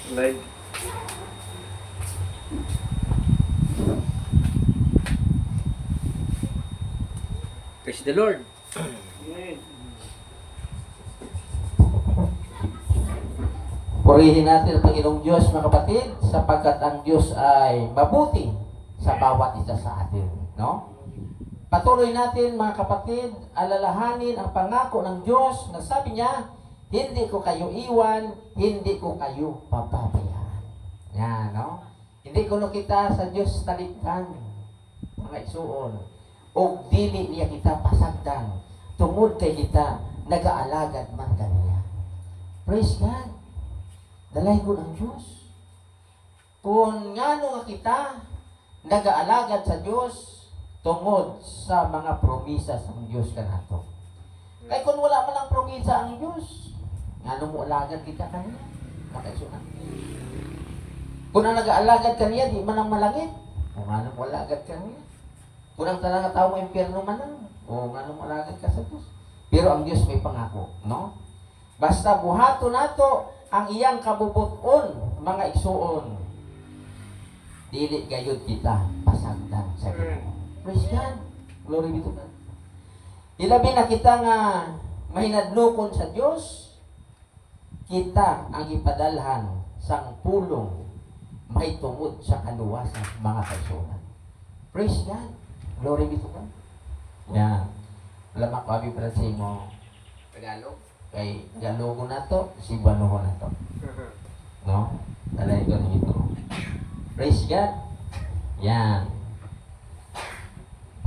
Live. Praise the Lord. Purihin natin ang Panginoong Diyos, mga kapatid, sapagkat ang Diyos ay mabuti sa bawat isa sa atin. No? Patuloy natin, mga kapatid, alalahanin ang pangako ng Diyos na sabi niya, hindi ko kayo iwan, hindi ko kayo papabayaan. Yan, no? Hindi ko kita sa Diyos talikdan, mga isuon. O dili niya kita pasagdan, tungod kay kita, nag-aalagad man kaniya. Praise God. Dalay ko ng Diyos. Kung nga nga kita, nag-aalagad sa Diyos, tungod sa mga promisa ng Diyos kanato. Kaya kung wala man ang promisa ang Diyos, nga mo alagad kita kaniya. Makaisunan. Kung ang nag-aalagad kaniya, di man ang malangit. O nga mo alagad kaniya. Kung ang talaga tao mo impyerno man lang, o nga mo alagad ka sa Diyos. Pero ang Diyos may pangako, no? Basta buhato nato ang iyang kabubuton, mga igsuon. Dili gayud kita pasagdan sa Ginoo. Praise God. Glory be to God. Ilabi na kita nga mahinadlokon sa Dios, kita ang ipadalhan sang pulong may tungod sa kaluwasan, mga kaisunan. Praise God. Glory be to God. Yan. Alam ako, abi para sa mo Tagalog. Kay Tagalog na to, Cebuano na to. No? Talay ko na ito. Praise God. Yan.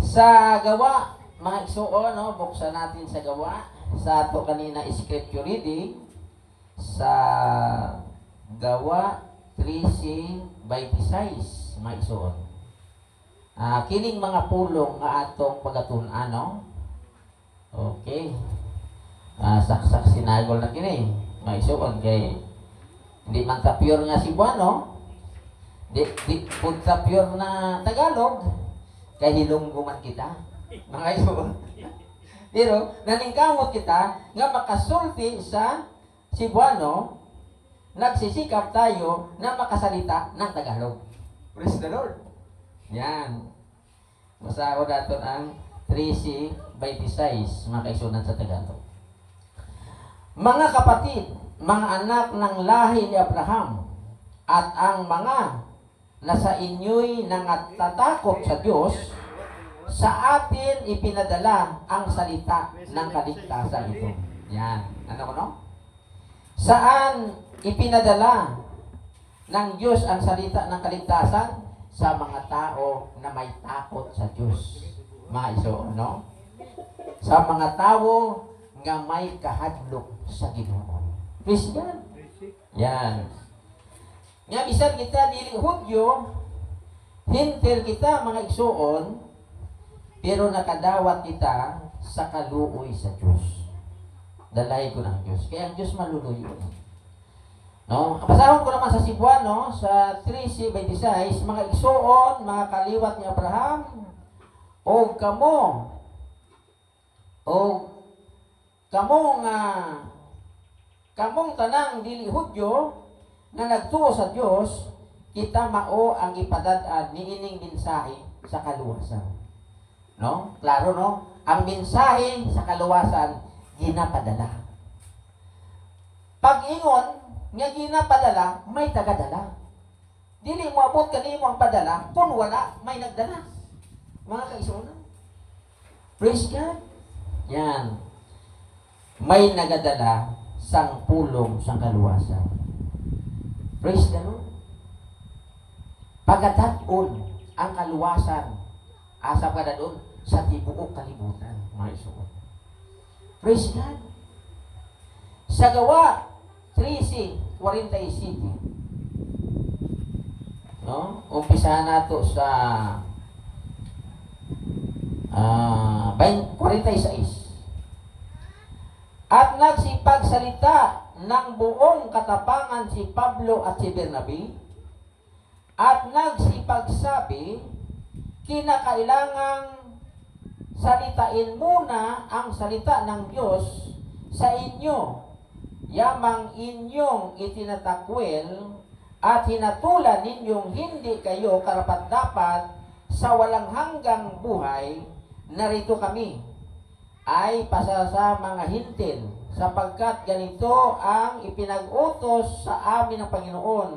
Sa gawa, mga igsuon, no? Buksan natin sa gawa. Sa ato kanina scripture reading, sa gawa 3:26, mga igsuon. Kining mga pulong nga atong pagatunan, no? Okay. Saksak sinagol na kini. May isuon kay hindi man ta pure nga Cebuano. Di pud ta pure na Tagalog. Kay hilonggo man kita. Mga isuon. Pero naningkamot kita nga makasulti sa Cebuano, nagsisikap tayo na makasalita ng Tagalog. Praise the Lord. Yan. Basa ko daton ang 3:26, mga kaisunan sa Tagalog. Mga kapatid, mga anak ng lahi ni Abraham, at ang mga nasa inyo'y nangatatakot sa Diyos, sa atin ipinadala ang salita ng kaligtasan ito. Yan. Ano ko, no? Saan ipinadala ng Diyos ang salita ng kaligtasan? Sa mga tao na may takot sa Diyos. Mga iso, no? Sa mga tao nga may kahadlok sa Ginoo. Praise God. Yan. Nga bisan kita dili Hudyo, hintil kita mga igsuon, pero nakadawat kita sa kaluoy sa Diyos. Dalay ko ng Diyos. Kaya ang Diyos maluluyo. No? Basahon ko naman sa Cebuano, sa 3:26, mga igsuon, mga kaliwat ni Abraham, o kamong tanang dili Hudyo na nagtuo sa Dios, kita mao ang ipadad-an niining mensahe sa kaluwasan. No? Klaro, no? Ang mensahe sa kaluwasan ginapadala. Pag-ingon nga ginapadala, may tagadala. Dili mo abot kanimo ang padala kung wala may nagdala. Mga kaisunan. Praise God. Yan. May nagadala sang pulong sang kaluwasan. Praise the Lord. Pagadat-on ang kaluwasan, asa ka na doon sa tibuok kalibutan, mga isuon. Praise God. Sa gawa 13:47, no? Umpisahan nato sa 46. At nagsipagsalita ng buong katapangan si Pablo at si Bernabe, at nagsipagsabi, kinakailangang salitain muna ang salita ng Diyos sa inyo, yamang inyong itinatakwil at hinatulan ninyong hindi kayo karapat-dapat sa walang hanggang buhay, narito kami ay pasa sa mga hintil, sapagkat ganito ang ipinag-utos sa amin ng Panginoon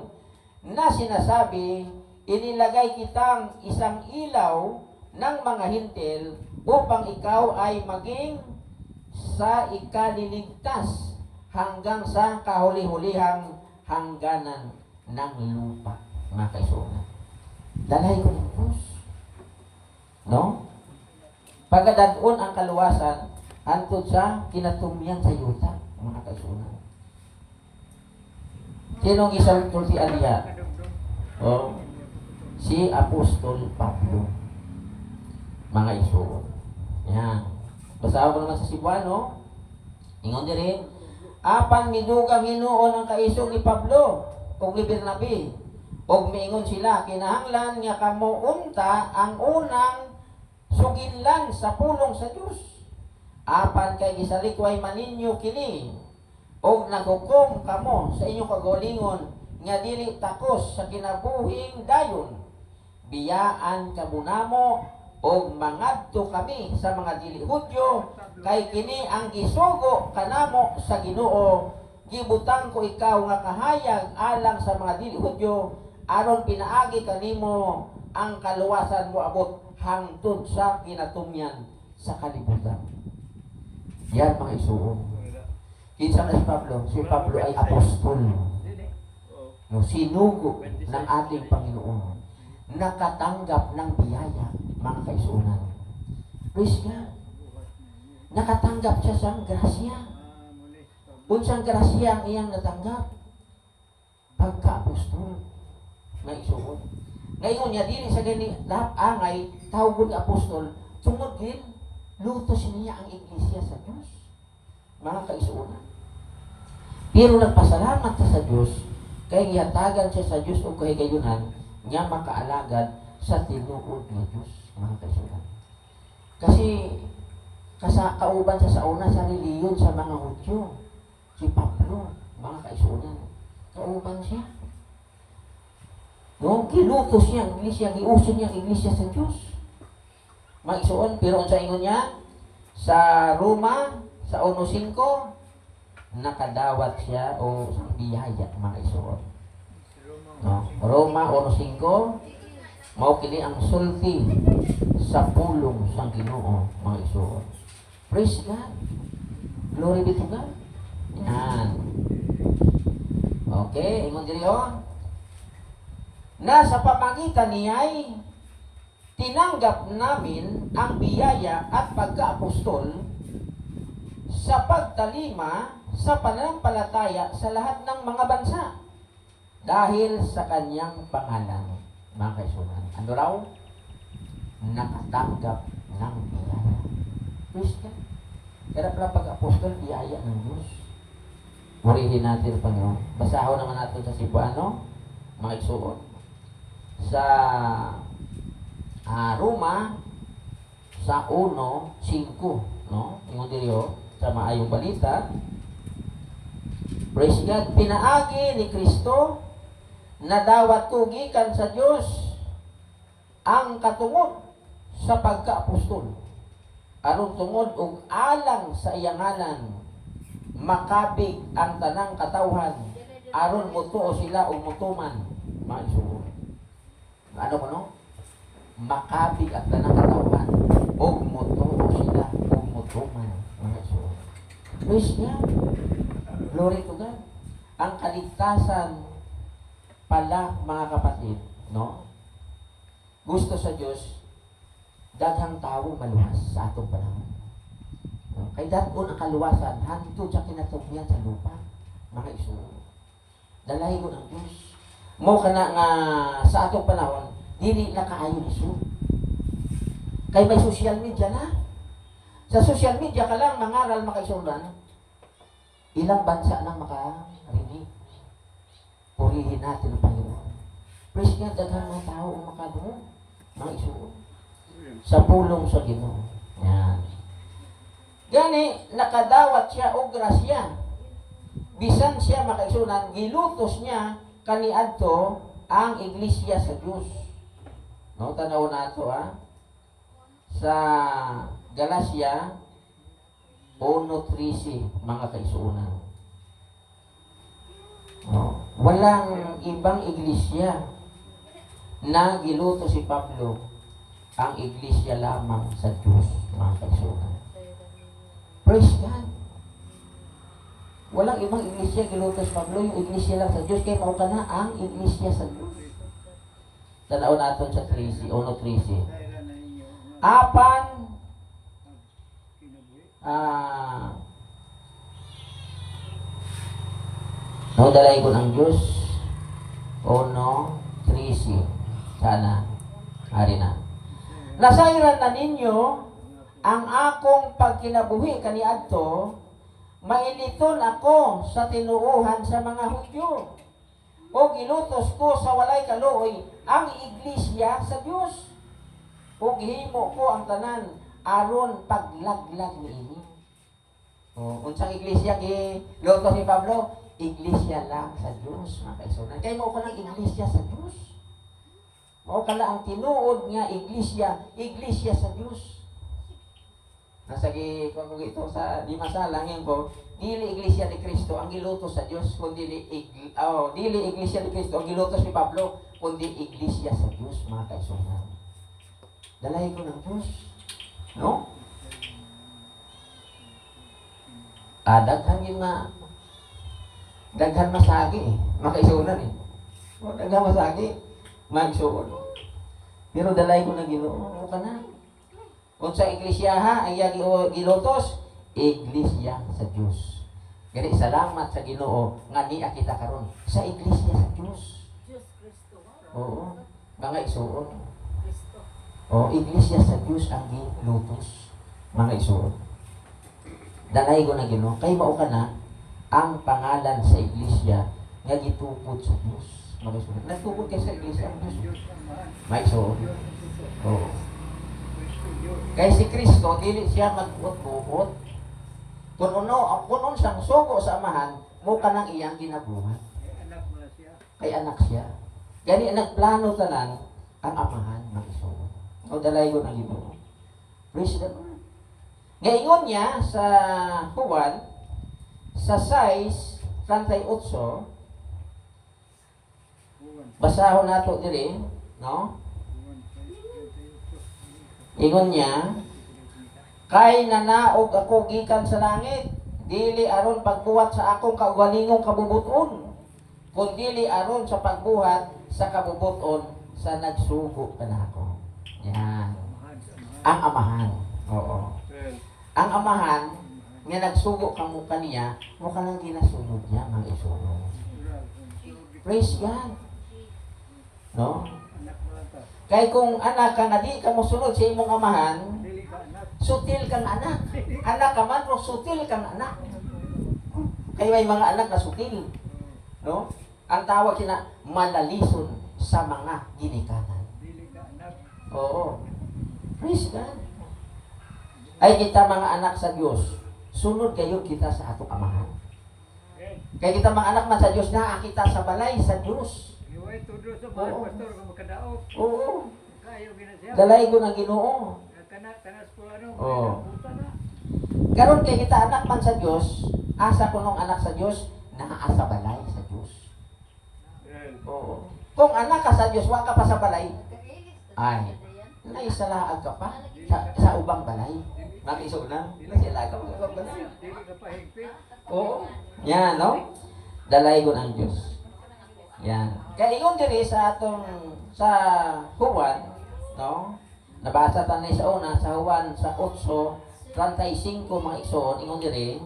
na sinasabi, inilagay kitang isang ilaw ng mga hintil upang ikaw ay maging sa ikaliligtas hanggang sa kahuli-hulihang hangganan ng lupa, mga kaisunan. Dalay ko ng Diyos. No? Pagkadadon ang kaluwasan, antod sa kinatumyan sa yuta, mga kaisunan. Sinong isang tulsi aliya? O, si Apostol Pablo. Mga isuon. Yan. Basahan ko naman sa Cebuano. Ingon din, apan midugang hinuon ang kaisog ni Pablo o ni Bernabe. Og miingon sila, kinahanglan nga kamo unta ang unang suginlan sa pulong sa Dios. Apan kay gisalikway maninyo kini og naghukom kamo sa inyong kagalingon nga dili takos sa kinabuhing dayon. Biyaan kabunamo og mangadto kami sa mga dili Hudyo kay kini ang gisugo kanamo sa Ginoo. Gibutang ko ikaw nga kahayag alang sa mga dili Hudyo aron pinaagi kanimo ang kaluwasan mo abot hangtod sa kinatumyan sa kalibutan. Yan mga isuon. Kinsa na si Pablo? Si Pablo ay apostol. No, sinugo ng ating Panginoon. Nakatanggap ng biyaya, mga kaisunan. Praise God. Nakatanggap siya sa grasya. Unsang grasya ang iyang natanggap? Pagka-apostol. May isuon. Ngayon niya, dili sa gani, angay, tawag apostol, tungod din, lutos niya ang iglesia sa Diyos. Mga kaisunan. Pero nagpasalamat siya sa Diyos, kaya gihatagan siya sa Diyos o kahigayunan, niya makaalagad sa tinuod ng Diyos, mga kaisunan. Kasi, kauban siya sa una sa reliyon sa mga Hudyo, si Pablo, mga kaisunan, kauban siya. No, gilutos niya ang iglesia, giuso niya ang iglesia sa Diyos. Maisuon, pero ang sa ingon niya, sa Roma, sa 1:5, nakadawat siya o biyaya, mga isuon. No, Roma 1:5, mao kini ang sulti sa pulong sang Ginoo, mga isuon. Praise God. Glory be to God. Yan. Okay, ingon diri on. Na sa pamagitan niya'y tinanggap namin ang biyaya at pagka-apostol sa pagtalima sa pananampalataya sa lahat ng mga bansa dahil sa kanyang pangalan, mga kaisunan. Ano raw? Nakatanggap ng biyaya. Praise God. Kaya pala pag-apostol, biyaya ng Diyos. Purihin natin, Panginoon. Basahon naman natin sa Cebuano, mga isuon. Sa Roma sa 1:5, no? Ingon diri sa maayong balita. Praise God, pinaagi ni Kristo na dawat tugikan sa Dios ang katungod sa pagka-apostol. Aron tungod og alang sa iyang ngalan makabig ang tanang katawhan aron mutuo sila og mutuman, mga isuon. Ano ko no? Makabig at tanang katawan og mutuo sila og mutuman, mga isuon. Praise God. Glory to God. Ang kaligtasan pala, mga kapatid, no? Gusto sa Diyos, daghang tao maluwas sa atong panahon. No? Kay dagon ang kaluwasan, hantod sa kinatugyan sa lupa, mga isuon. Dalahi ko ng Diyos. Mo ka na nga sa atong panahon, dili na kaayo iso. Kay may social media na. Sa social media ka lang mangaral makaisulan, ilang bansa nang makarinig. Purihin natin ang Panginoon. Praise God, daghang mga tao ang makaduo, mga isuon. Sa pulong sa Ginoo. Yan. Gani, nakadawat siya o grasya. Bisan siya makaisunan, gilutos niya kaniadto ang iglesia sa Dios. No, tanaw nato sa Galacia 1:13 mga kaisuunan. No, walang ibang iglesia na giluto si Pablo, ang iglesia lamang sa Diyos, mga kaisuunan. Praise God. Walang ibang iglesia giluto si Pablo, yung iglesia lang sa Diyos, kaya mao ka na ang iglesia sa Diyos. Tanaw natin sa 13, 1:13. Apan dalay ko ng Diyos 1:13. Sana hari na. Nasayran na ninyo ang akong pagkinabuhi kaniadto, mainiton ako sa tinuuhan sa mga Hudyo. O gilutos ko sa walay kaluoy ang iglesia sa Dios. O gihimo ko ang tanan aron paglaglag niini. Unsang iglesia gilutos ni Pablo? Iglesia lang sa Dios, mga kaisunan. Kaya mo ko ng iglesia sa Dios. Mao kala ang tinuod nga iglesia sa Dios. Nasa ko ito sa di masalang yan ko, dili iglesia ni Kristo ang gilutos sa Dios, kundi dili iglesia ni Kristo ang gilutos ni Pablo, kundi iglesia sa Dios, mga kaisunan. Dalay ko ng Dios, no? Daghan masagi mga kaisunan daghan masagi magsuon. Pero dalay ko na Ginoo ka na. Kung sa iglesia ang gilutos, iglesia sa Dios. Gani salamat sa Ginoo nga niya kita karon sa iglesia sa Dios. Diyos Kristo. Oo. Mga isuon. Iglesia sa Dios ang gilutos. Mga isuon. Dalay ko na Ginoo kay mao ka na ang pangalan sa iglesia nga gitupod sa Dios. Mga isuon. Nagtupod kay sa iglesia ang Dios. Mga isuon. Oo. Kaya si Kristo, dili siya magbuot-buot. Kung siyang sugo sa amahan, mo ka nang iyang ginabuhat. Kay anak siya. Gani nagplano tanan ang amahan ng iso. O dalay ko ng Ginoo. Praise the Lord. Ngayon niya sa Juan, sa 6:38, basahon nato diri, no? Ingon niya, kay nanaog ako gikan sa langit, dili aron pagbuhat sa akong kaugalingong kabubuton, kundi aron sa pagbuhat sa kabubuton sa nagsugo kanako. Yan. Ang amahan. Oo. Ang amahan nga nagsugo kamo kaniya, mo kanang ginasunod niya, mga isunod. Praise God. No? Kay kung anak ka nga di ka mo sunod sa imong amahan, sutil kang anak. Anak ka man, o sutil kang anak. Kay may mga anak na sutil. No? Ang tawag sina malalison sa mga ginikanan. Oo. Praise God. Ay kita mga anak sa Diyos, sunod kayo kita sa atong amahan. Kay kita mga anak man sa Diyos, nakakita sa balay sa Diyos. Oo. Dalay ko ng Ginoo. Oo. Karon kay kita anak man sa Diyos, asa ko nung anak sa Diyos, nakaasa balay sa Diyos. Oo. Kung anak ka sa Diyos, wa ka pa sa balay, ay, naisalaag ka pa sa ubang balay. Nakisunan, naisalaag ka pa sa ubang balay. Oo. Yan, no? Dalay ko ng Diyos. Yan. Kaya ingon diri sa atong sa Juan, no? Nabasa ta ni sa una sa Juan sa 8:35 mga igsoon, ingon diri,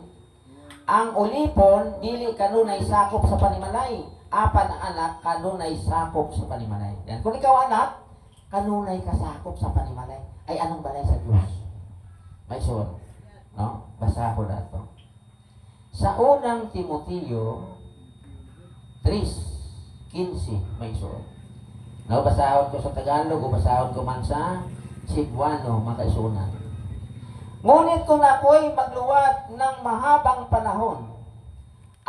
ang ulipon dili kanunay sakop sa panimalay, apan ang anak kanunay sakop sa panimalay. Yan. Kung ikaw anak, kanunay ka sakop sa panimalay, ay anong balay sa Dios? May igsoon, no? Basa ko dato. Sa unang Timoteo 3:15 may igsoon. No, basahon ko sa Tagalog o basahon ko man sa Cebuano, mga kaisunan. Ngunit kung ako'y magluwat ng mahabang panahon,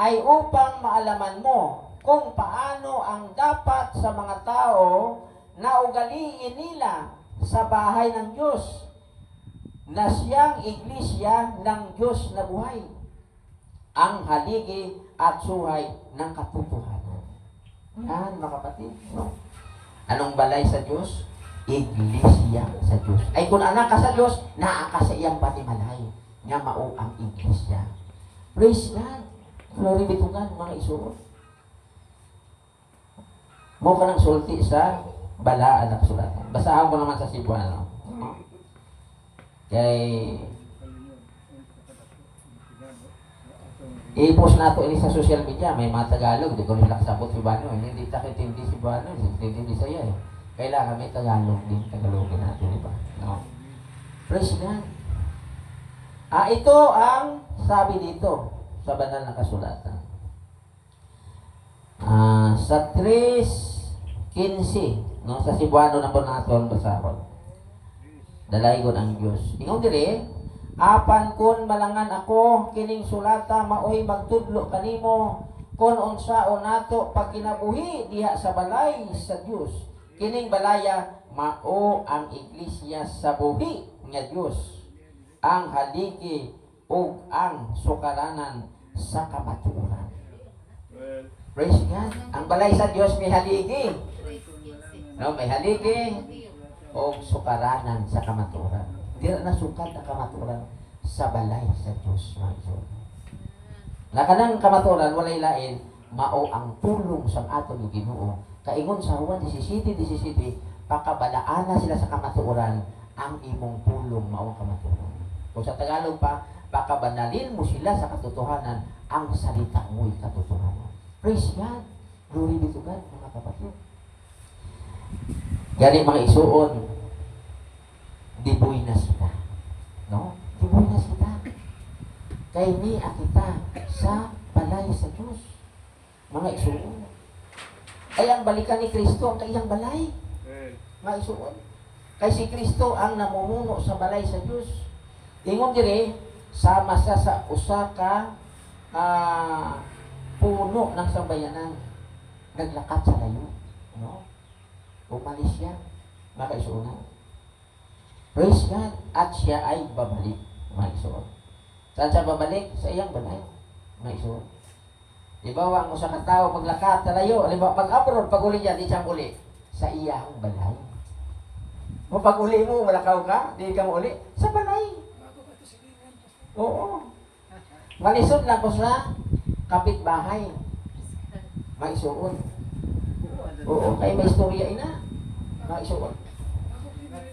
ay upang maalaman mo kung paano ang dapat sa mga tao na ugaliin nila sa bahay ng Diyos na siyang iglesia ng Diyos na buhay, ang haligi at suhay ng katotohanan. Yan, mga kapatid. No? Anong balay sa Diyos? Iglesia sa Diyos. Ay kung anak ka sa Diyos, naa ka sa iyang panimalay. Nga mao ang iglesia. Praise God. Glory be to God, mga isuot. Mo ka ng sulti sa balaan na kasulatan. Basahan ko naman sa Cebuano. Kay i-post na ito sa social media. May mga Tagalog. Di ko nila kasabot Cebuano. Hindi takit hindi Cebuano. Hindi saya eh. Kailangan may Tagalog din. Tagalogin natin, di ba? No? Praise God. Ito ang sabi dito sa banal na kasulatan. Sa 3:15, no? Sa Cebuano na po natin basahon. Dalaygon ang Diyos. Ingon dire, apan kun malangan ako kining sulata maoy magtudlo kanimo kun unsaon nato pagkinabuhi diha sa balay sa Dios. Kining balaya mao ang iglesia sa buhi nga Dios, ang haligi ug ang sukaranan sa kamatuoran. Praise God. Ang balay sa Dios may haligi. No, may haligi ug sukaranan sa kamatuoran. Dira na sukat ang kamatuoran sa balay sa Dios, mga igsoon. Na kanang kamatuoran walay lain mao ang tulong sa aton nga Ginoo. Kaingon sa Juan 17:17, pakabalaan na sila sa kamatuoran ang imong tulong mao kamatuoran. Kung sa Tagalog pa, pakabanalin mo sila sa katotohanan ang salita mo'y katotohanan. Praise God. Glory be to God, mga kapatid. Gani mga isuon, diboy na sila. No? Diboy na sila. Kay ni kita sa balay sa Diyos. Mga isuon. Ay ang balikan ni Kristo ang kayang balay. Mga isuon. Kay si Kristo ang namumuno sa balay sa Diyos. Ingon dire, sama sa usa ka puno ng sambayanan. Naglakad sa layo. No? Umalis siya. Mga isuon. Praise God. At siya ay babalik. Mga isuon. Saan siya babalik? Sa iyang balay. Mga isuon. Diba, ang usa ka tao maglakad sa layo. Diba, pag-abroad, pag-uli yan, di siyang uli. Sa iyang balay. O pag-uli mo, malakaw ka, di ka mo uli. Sa balay. Oo. Malisod lang ko sa kapitbahay. Maisuon. Oo, kaya may istorya ina. Maisuon.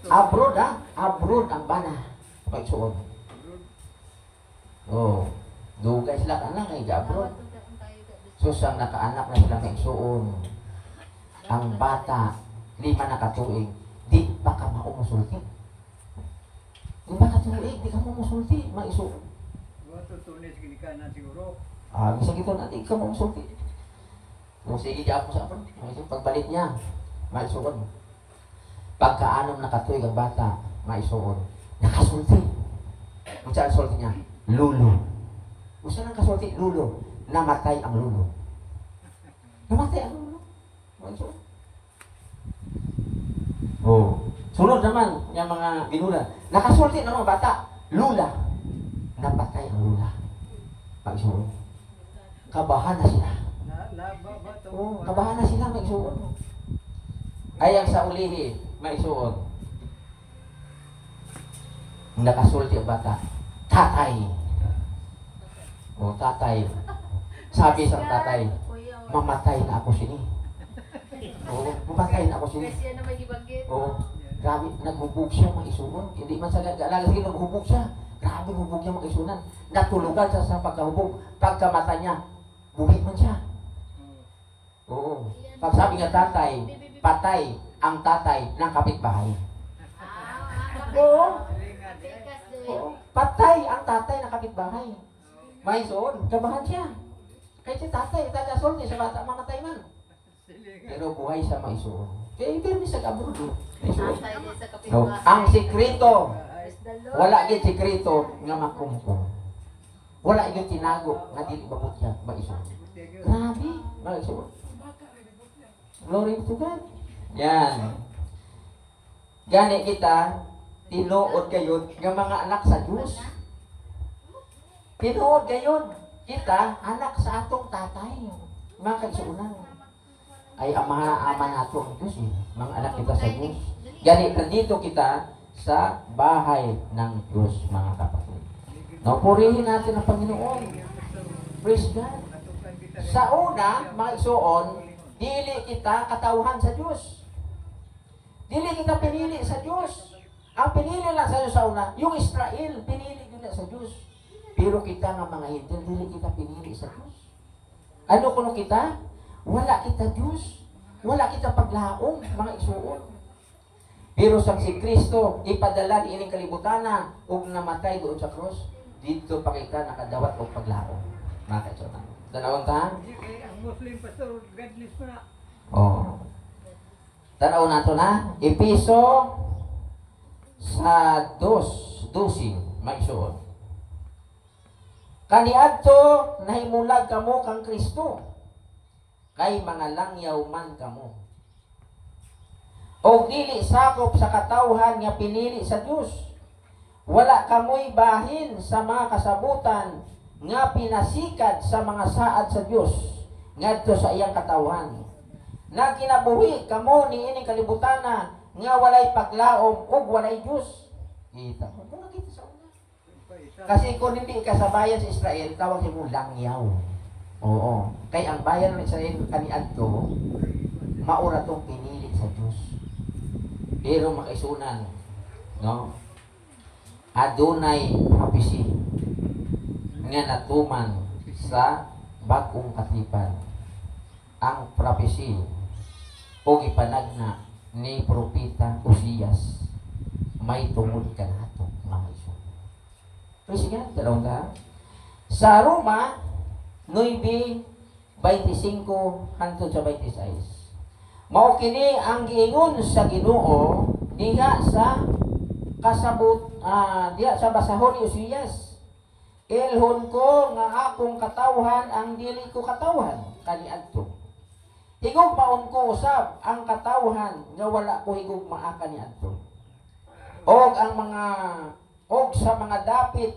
Abroad ha? Abroad ang bana. Maisuon. Oo. Dugay sila ka na kay abroad. So sang nakaanak na sila maisuon. Ang bata, 5 na katuig, di pa ka maumusulti. Di ba katuig, di ka maumusulti, maisuon. Tutunis ginikanan siguro. Bisa gitu nanti ka maumusulti. Kung sige di ako sa apon, pagbalik niya, maisuon. Pagka-6 na katuig ang bata, maisuon. Nakasulti. Kung saan sulti niya? Lulo. Kung saan ang kasulti? Lulo. Namatay ang lulo. Namatay ang lulo. Maisuon. Oh. Sunod naman yung mga ginula. Nakasulti ng mga bata. Lula. Napatay ang lula. Maisuon. Kabahan na sila. Oh, kabahan na sila, maisuon. Ay ang sa ulihi, maisuon. Nakasulti ang bata. Tatay. Oh, tatay. Sabi sa tatay, mamatay na ako sini. Oo, mamatay na ako sini. Oo, grabe, naghubog siya maisuon. Hindi man sa alaga sige, naghubog siya. Grabe, hubog niya maisunan. Natulugan siya sa pagkahubog. Pagkamata niya, buhay man siya. Oo. Pag sabi nga tatay, patay ang tatay ng kapitbahay. Oo. Oo. Patay ang tatay ng kapitbahay. Maisuon, kabahan siya. Kahit si tatay, tagasol niya sa bata, mamatay man. Pero buhay sa maisuon. Kaya hindi sa abroad. Maisuon. So, ang sikreto, wala gid sikreto nga makumkum. Wala gid tinago nga dili mabutya maisuon. Grabe, maisuon. Glory to God. Yan. Gani kita, tinuod kayo ng mga anak sa Diyos. Tinuod kayo, kita, anak sa atong tatay. Mga kaisunan. Ay ama nato ang Diyos eh. Mga anak kita sa Diyos. Gani, nandito kita sa bahay ng Diyos, mga kapatid. No, purihin natin ang Panginoon. Praise God. Sa una, mga isuon, dili kita katauhan sa Diyos. Dili kita pinili sa Diyos. Ang pinili lang sa Diyos sa una, yung Israel, pinili nila sa Diyos. Pero kita nga mga Hintil, dili kita pinili sa Diyos. Ano kuno kita? Wala kita Diyos. Wala kita paglaong, mga isuon. Pero sa si Kristo, ipadala di ining kalibutan na ug namatay doon sa cross, dito pa kita nakadawat og paglaong. Mga kaisunan. Tanawang ta? Ang Muslim pastor, godless pa na. Oh. Tanaw nato na, Episo sa 12, maisuon. Kaniadto nahimulag kamo kang Kristo, kay mga langyaw man kamo. O dili sakop sa katawhan nga pinili sa Dios. Wala kamoy bahin sa mga kasabutan nga pinasikad sa mga saad sa Dios ngadto sa iyang katawhan. Na kinabuhi kamo ni ining kalibutana nga walay paglaom ug walay Dios. Kita mo, nakita sa una. Kasi kung hindi ka sa bayan sa Israel, tawag mo langyaw. Oo. Kay ang bayan ng Israel kaniadto maura tong pinili sa Dios. Pero makaisunan, no? Adunay prophecy nga natuman sa bagong katipan. Ang prophecy o ipanagna ni propeta Osias may tungod ka nato, mga isun. Pero sige, dalawang ta. Sa Roma, 9:25 hangtod sa 26. Mao kini ang giingon sa Ginoo diha sa kasabot diha sa basahon ni Osias. Ilhon ko nga akong katawhan ang dili ko katawhan kaniadto. Higugmaon ko usab ang katawhan nga wala ko higugmaa kaniadto. Og ang mga sa mga dapit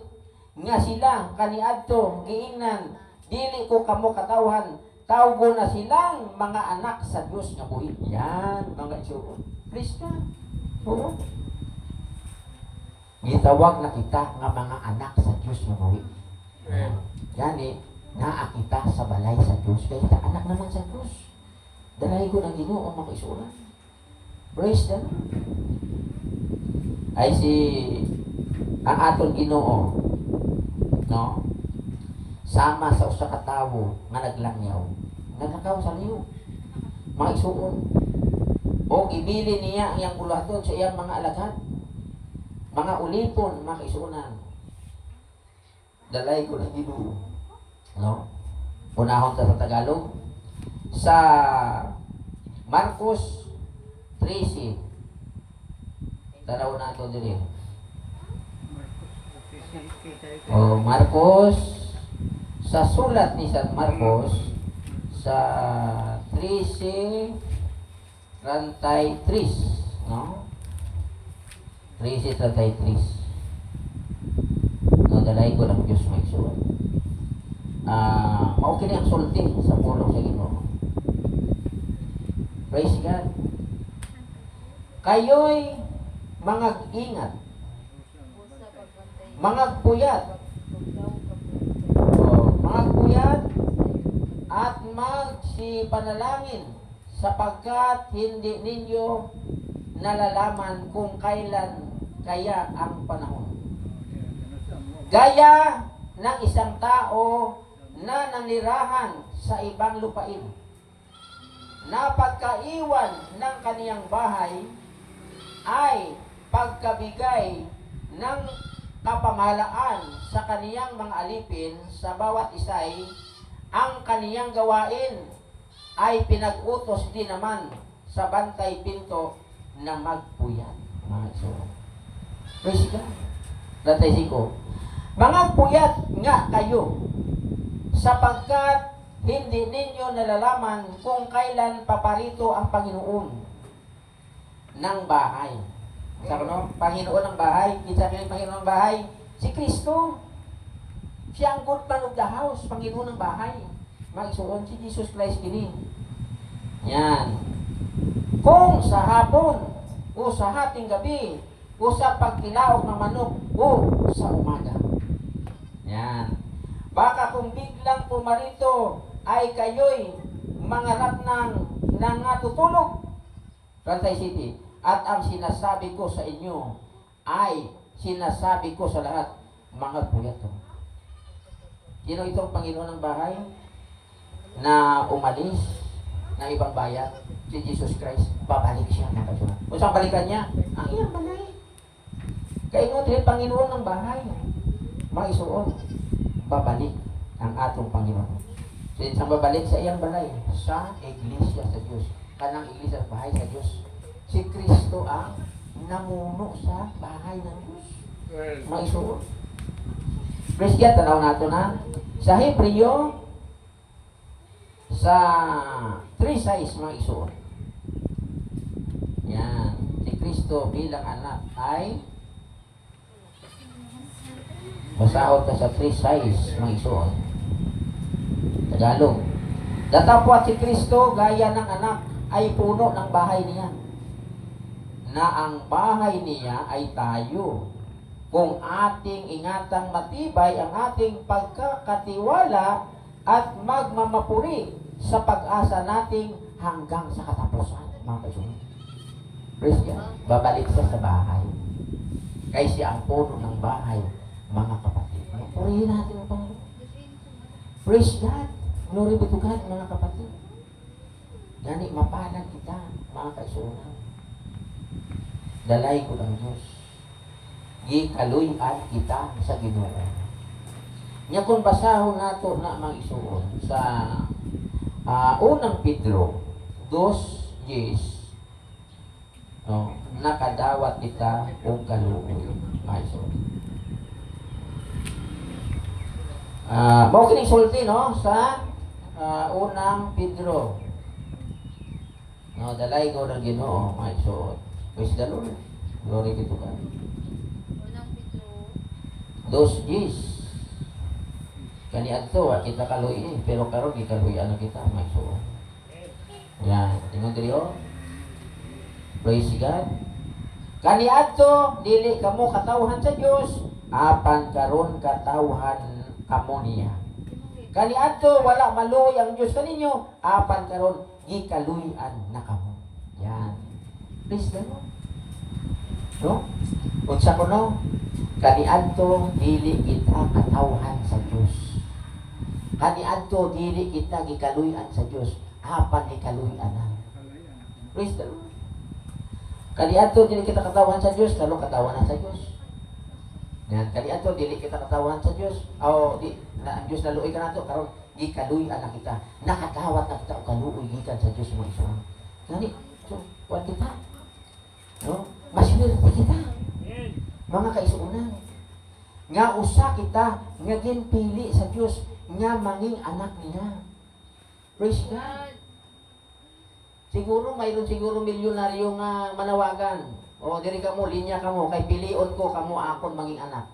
nga sila kaniadto giingnan dili ko kamo katawhan. Tawgo na silang mga anak sa Diyos nga buhi. Yan, mga isuon. Praise God. Oo. Gitawag na kita nga mga anak sa Diyos nga buhi. Yani, naa kita sa balay sa Diyos. Kaya kita anak naman sa Diyos. Dalay ko ng Ginoo mga isuon. Praise God. Ay ang atong Ginoo, no? Sama sa usa ka tawo nga naglangyaw. Naglakaw sa liyo. Mga isuon. O ibili niya iyang bulaton sa iyang mga alagad. Mga ulipon, mga isuonan. Dalay ko ng Ginoo. No? Unahon ta sa Tagalog. Sa Marcos 13. Tanaw na ito din. Marcos sa sulat ni San Marcos sa 13:33, no? 13:33. No, dalay ko lang Diyos may sulat. Okay na ang sulti sa pulong sa Ginoo. Praise God. Kayo'y mga ingat, mga puyat, mga puyat at magsipanalangin sapagkat hindi ninyo nalalaman kung kailan kaya ang panahon. Gaya ng isang tao na nanirahan sa ibang lupain, na pagkaiwan ng kaniyang bahay ay pagkabigay ng kapamahalaan sa kaniyang mga alipin sa bawat isay, ang kaniyang gawain ay pinag-utos din naman sa bantay pinto na magpuyat. Mga isuon. Praise God. Bantay 5. Mga puyat nga kayo sapagkat hindi ninyo nalalaman kung kailan paparito ang Panginoon ng bahay. Sabi no? Panginoon ng bahay. Kita nyo yung Panginoon ng bahay? Si Kristo. Siya ang good man of the house. Panginoon ng bahay. Magsuon si Jesus Christ kini. Yan. Kung sa hapon, o sa hating gabi, o sa pagkilaok ng manok, o sa umaga. Yan. Baka kung biglang pumarito, ay kayo'y mangarap ng nangatutulog. Rantay City. At ang sinasabi ko sa inyo, ay sinasabi ko sa lahat, mga puyato. Sino itong Panginoon ng bahay na umalis ng ibang bayan? Si Jesus Christ, babalik siya. Kung saan balikan niya? Ang iyang balay. Kaingon rin Panginoon ng bahay. Mga isuon, babalik ang atong Panginoon. Saan babalik? Sa iyang balay. Sa iglesia sa Diyos. Kanang iglesia sa bahay sa Diyos. Si Kristo ang namuno sa bahay ng Diyos. Mga isuon. Presya, tanaw nato na. Sa Hebreo, sa 3:6 mga isuon. Yan. Si Kristo bilang anak ay basahod ka sa 3:6 mga isuon. Tagalog. Datapwat si Kristo gaya ng anak ay puno ng bahay niya. Na ang bahay niya ay tayo. Kung ating ingatang matibay ang ating pagkakatiwala at magmamapuri sa pag-asa nating hanggang sa katapusan. Mga kaisunod. Praise God. Babalik siya sa bahay. Kaya siya ang puno ng bahay, mga kapatid. Purihin natin ang Panginoon. Praise God. Glory be to God, mga kapatid. Gani, mapalag kita, mga kaisunod. Dalay ko ng Diyos. Gikaluyan kita sa Ginoo. Nya kung basahon nato na mga isuon sa unang Pedro 2:10, nakadawat kita og kaluoy, mga isuon. Mao kining sulti no sa unang Pedro. No, dalay ko ng Ginoo, mga isuon. Praise the Lord. Glory be to God. 2:10. Kani adto kita kaluy pero karon gikaluyan na kita may suo. Yan, tingod diri oh. Praise God. Kani adto dili kamo katawhan sa Dios, apan karon katawhan kamo niya. Kani adto wala maluoy ang Dios kaninyo, apan karon gikaluyan na kamo. Yan. Praise the Lord. No? Unsa ko no? Kaniadto dili kita katawhan sa Dios. Kaniadto dili kita gikaluy-an sa Dios, apan gikaluy-an na. Praise the Lord. Kaniadto dili kita katawhan sa Dios, kalo katawanan sa Dios. Yan, kaniadto dili kita katawhan sa Dios. Di na ang Dios naluoy ka nato karon gikaluy-an na kita. Nakatawat na kita og kaluoy gikan sa Dios mo isa. Gani, so what kita? No? Maswerte kita. Mga kaisuunan, nga usa kita nga ginpili sa Dios nga manging anak niya. Praise God. Siguro mayroon siguro milyonaryo nga manawagan. O diri kamo linya kamo kay pilion ko kamo akon manging anak.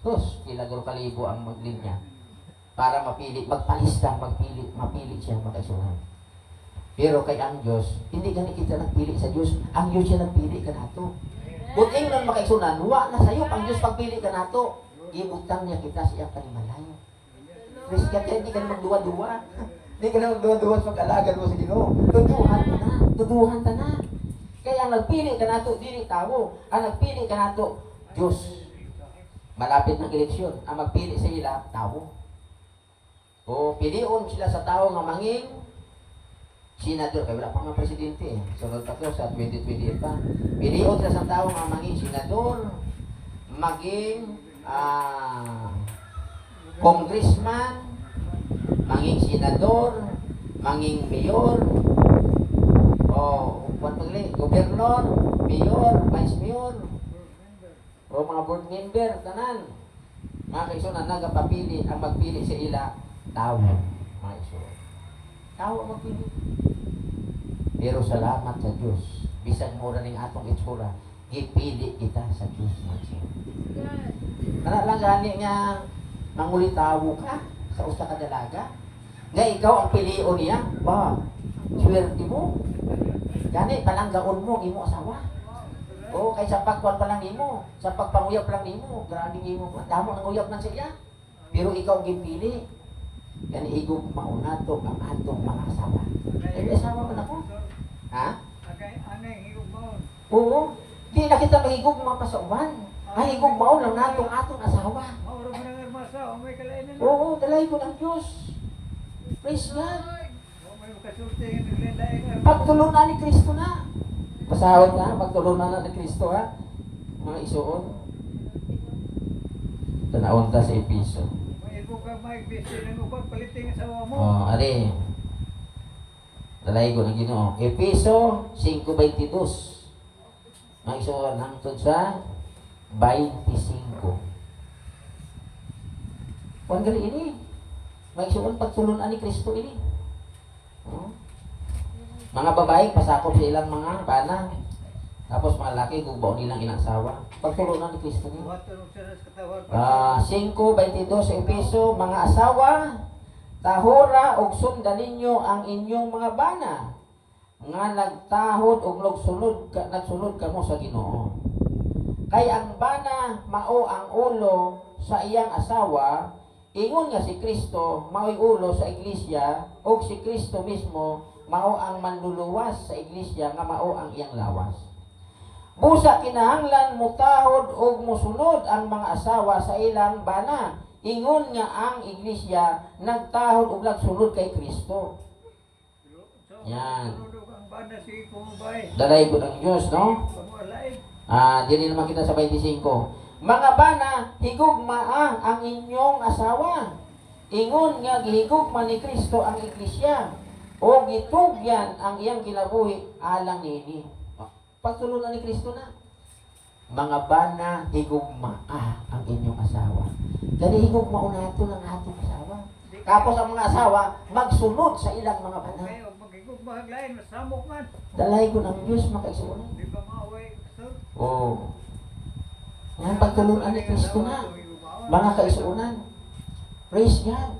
Sus, pila guro kalibo ang maglinya para mapili, magpalista, mapili siya mga kaisuunan. Pero kay ang Dios, hindi gani kita nagpili sa Dios, ang Dios siya nagpili kanato. Buting nun makaisunan, wa na sayo ang Diyos pagpili ka nato. Gibutang niya kita sa iyang panimalayo. Praise God, hindi ka na magduwa-duwa. Hindi ka na magduwa-duwa sa pag-alagan mo sa Ginoo. Tuduhan mo na. Tuduhan ta na. Kaya ang nagpili ka nato, dili tao. Ang nagpili ka nato, Diyos. Malapit ng eleksyon. Ang magpili sa ila, tao. O pilion sila sa tao nga manging senador, kaya wala pa mga presidente. Sunod pa to sa 2028 pa. Pilion sila sa tao nga maging senador, maging congressman, maging senador, maging mayor, o gobernador, mayor, vice mayor, o mga board member, tanan. Mga kaisunan, nagapapili, ang magpili sa ila, tao. Mga kaisunan. Tao ang magpili. Pero salamat sa Diyos. Bisan mo rin ang atong itsura, gipili kita sa Diyos mga siya. Kana lang gani nga mangulitawo ka sa usa ka dalaga. Nga ikaw ang pilion niya. Ba, swerte mo. Gani palanggaon mo imo asawa. O kay sa pagkuan pa lang nimo, sa pagpanguyap pa lang nimo, grabe nimo. Damo nang uyap man siya. Pero ikaw ang gipili. Yan igog maunato ang atong mga asawa. Eh, asawa man ako. Ha? Anay, higog maon. Oo. Di na kita mahigog mga pasauban. Mahigog maon lang natong atong asawa. Mauro mo nang armasa, o may kalainan. Oo, dalay ko ng Diyos. Praise God. O may makasulti nga naglendain ka. Pagtulunan ni Kristo na. Pasahod na, pagtulunan na ni Kristo ha. Mga isuon. Tanawon ta sa Episo. May ibo ka magbisi ng upang paliting sa mo. Oh, ari. Dalay ko ng Ginoo. Episo 5:22. Mga isuon hangtod sa 25. Kung gali ini, may isuon pagtulunan ni Kristo ini. Oh. Mga babae, pasakop sa ilang mga bana. Tapos mga laki, gubaw nilang inasawa. Pagtulunan ni Kristo niya. Buhat tanong siya sa katawan. 5:22 sa Episo, mga asawa, tahora og sundan ninyo ang inyong mga bana nga nagtahod og nagsulod kamo sa Ginoo. Kay ang bana mao ang ulo sa iyang asawa, ingon nga si Kristo mao'y ulo sa iglesia, og si Kristo mismo mao ang manluluwas sa iglesia nga mao ang iyang lawas. Busa kinahanglan mutahod og musunod ang mga asawa sa ilang bana, ingon nga ang iglesia nagtahod og nagsunod kay Kristo. Yan. Sunod ang banda si Pumubay. Dalay ko ng Diyos, no? Pamalain. Dili naman kita sa 25. Mga bana, higugma ang inyong asawa. Ingon nga gihigugma ni Kristo ang iglesia. O gitugyan ang iyang kinabuhi alang nini. Pagtulunan ni Kristo na. Mga bana, higugma ang inyong asawa. Dali higugma nato ng atong asawa. Tapos ang mga asawa, magsunod sa ilang mga bana. Kayo, magigog mahaglain, masamok man. Dalay ko ng Diyos makaisunan. Di ba maaway, sir? Oo. Yan, pagtulunan ni Kristo na. Mga kaisunan. Praise God.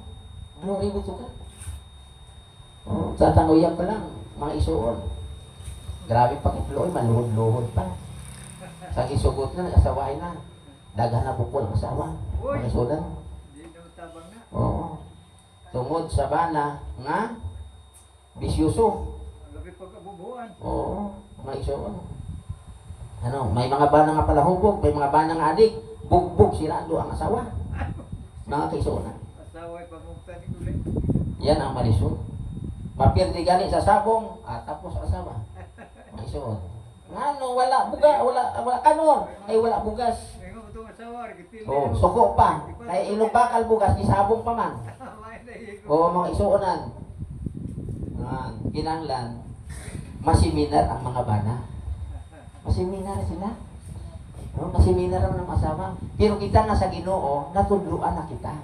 Glory be to God. Oh, tatanguyan pa lang, mga isuon. Grabe pa kitloy, maluhod-luhod pa. Sa isugot na, nag-asawain na. Daghan na bukol ang asawa. Mga isunan. Di na tabang na. Oo. Tungod sa bana nga bisyuso. Labi pagkabubuan. Oo, mga isuon. Ano, may mga bana nga pala hubog, may mga bana nga adik, bugbog sirado ang asawa. Mga kaisunan. Asaway pamukta ni Gulay. Yan ang malisod. Mapirdi gani sa sabong, tapos asawa. Malisod. Ano, wala buga, wala kanon, ay wala bugas. Ngayon mo itong asawa, gipili. Oh, suko pa. Kay ilong bakal bugas, ni sabong pa man. May nahigog. Oh, mga isuonan. Kinanglan, masiminar ang mga bana. Masiminar sila. No, masiminar ang mga asawa. Pero kita nga sa Ginoo, natudluan na kita.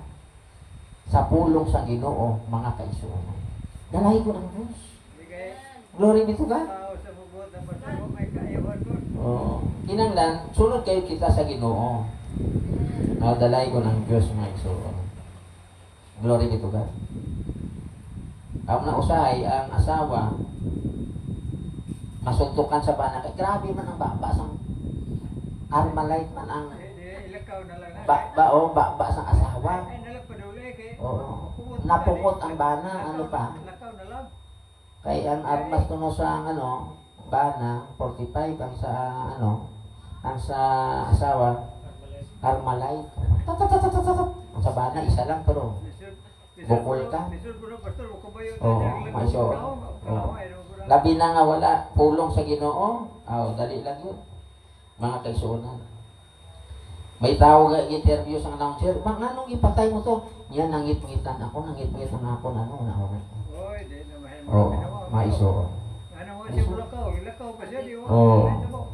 Sa pulong sa Ginoo, mga kaisuonan. Dalay ko ng Diyos. Di kaya, Glory be to God. tao sa bubot, ang pasama may kaayawan ko. Oh, kinanglan, sunod kayo kita sa Ginoo. Dalay ko ng Diyos mga isuon. Glory be to God. Ang nausahay, ang asawa, masuntukan sa bana. Grabe man ang baba sang Armalite man ang Ilakaw na lang. baba sang asawa. Ay, nalang padulay kay. Oo. Napukot ang bana, ano pa? Lakaw na lang. Kay ang armas kuno sa bana 45 ang sa ang sa asawa Armalite. Ang sa bana isa lang pero bukol ka. Lisod ko na, pastor, ko ba yun? Oo, may sure. Oo. Labi na nga wala pulong sa Ginoo. Dali lang yun. Mga kaisunan. May tao nga interview sa announcer, anong ipatay mo to? Yan, nangit-ngitan ako, nangit-ngitan ako, Oy, di na mahal. Oo, maisuon. Ano mo siya bulakaw? Ilakaw pa siya, di ba? Oo.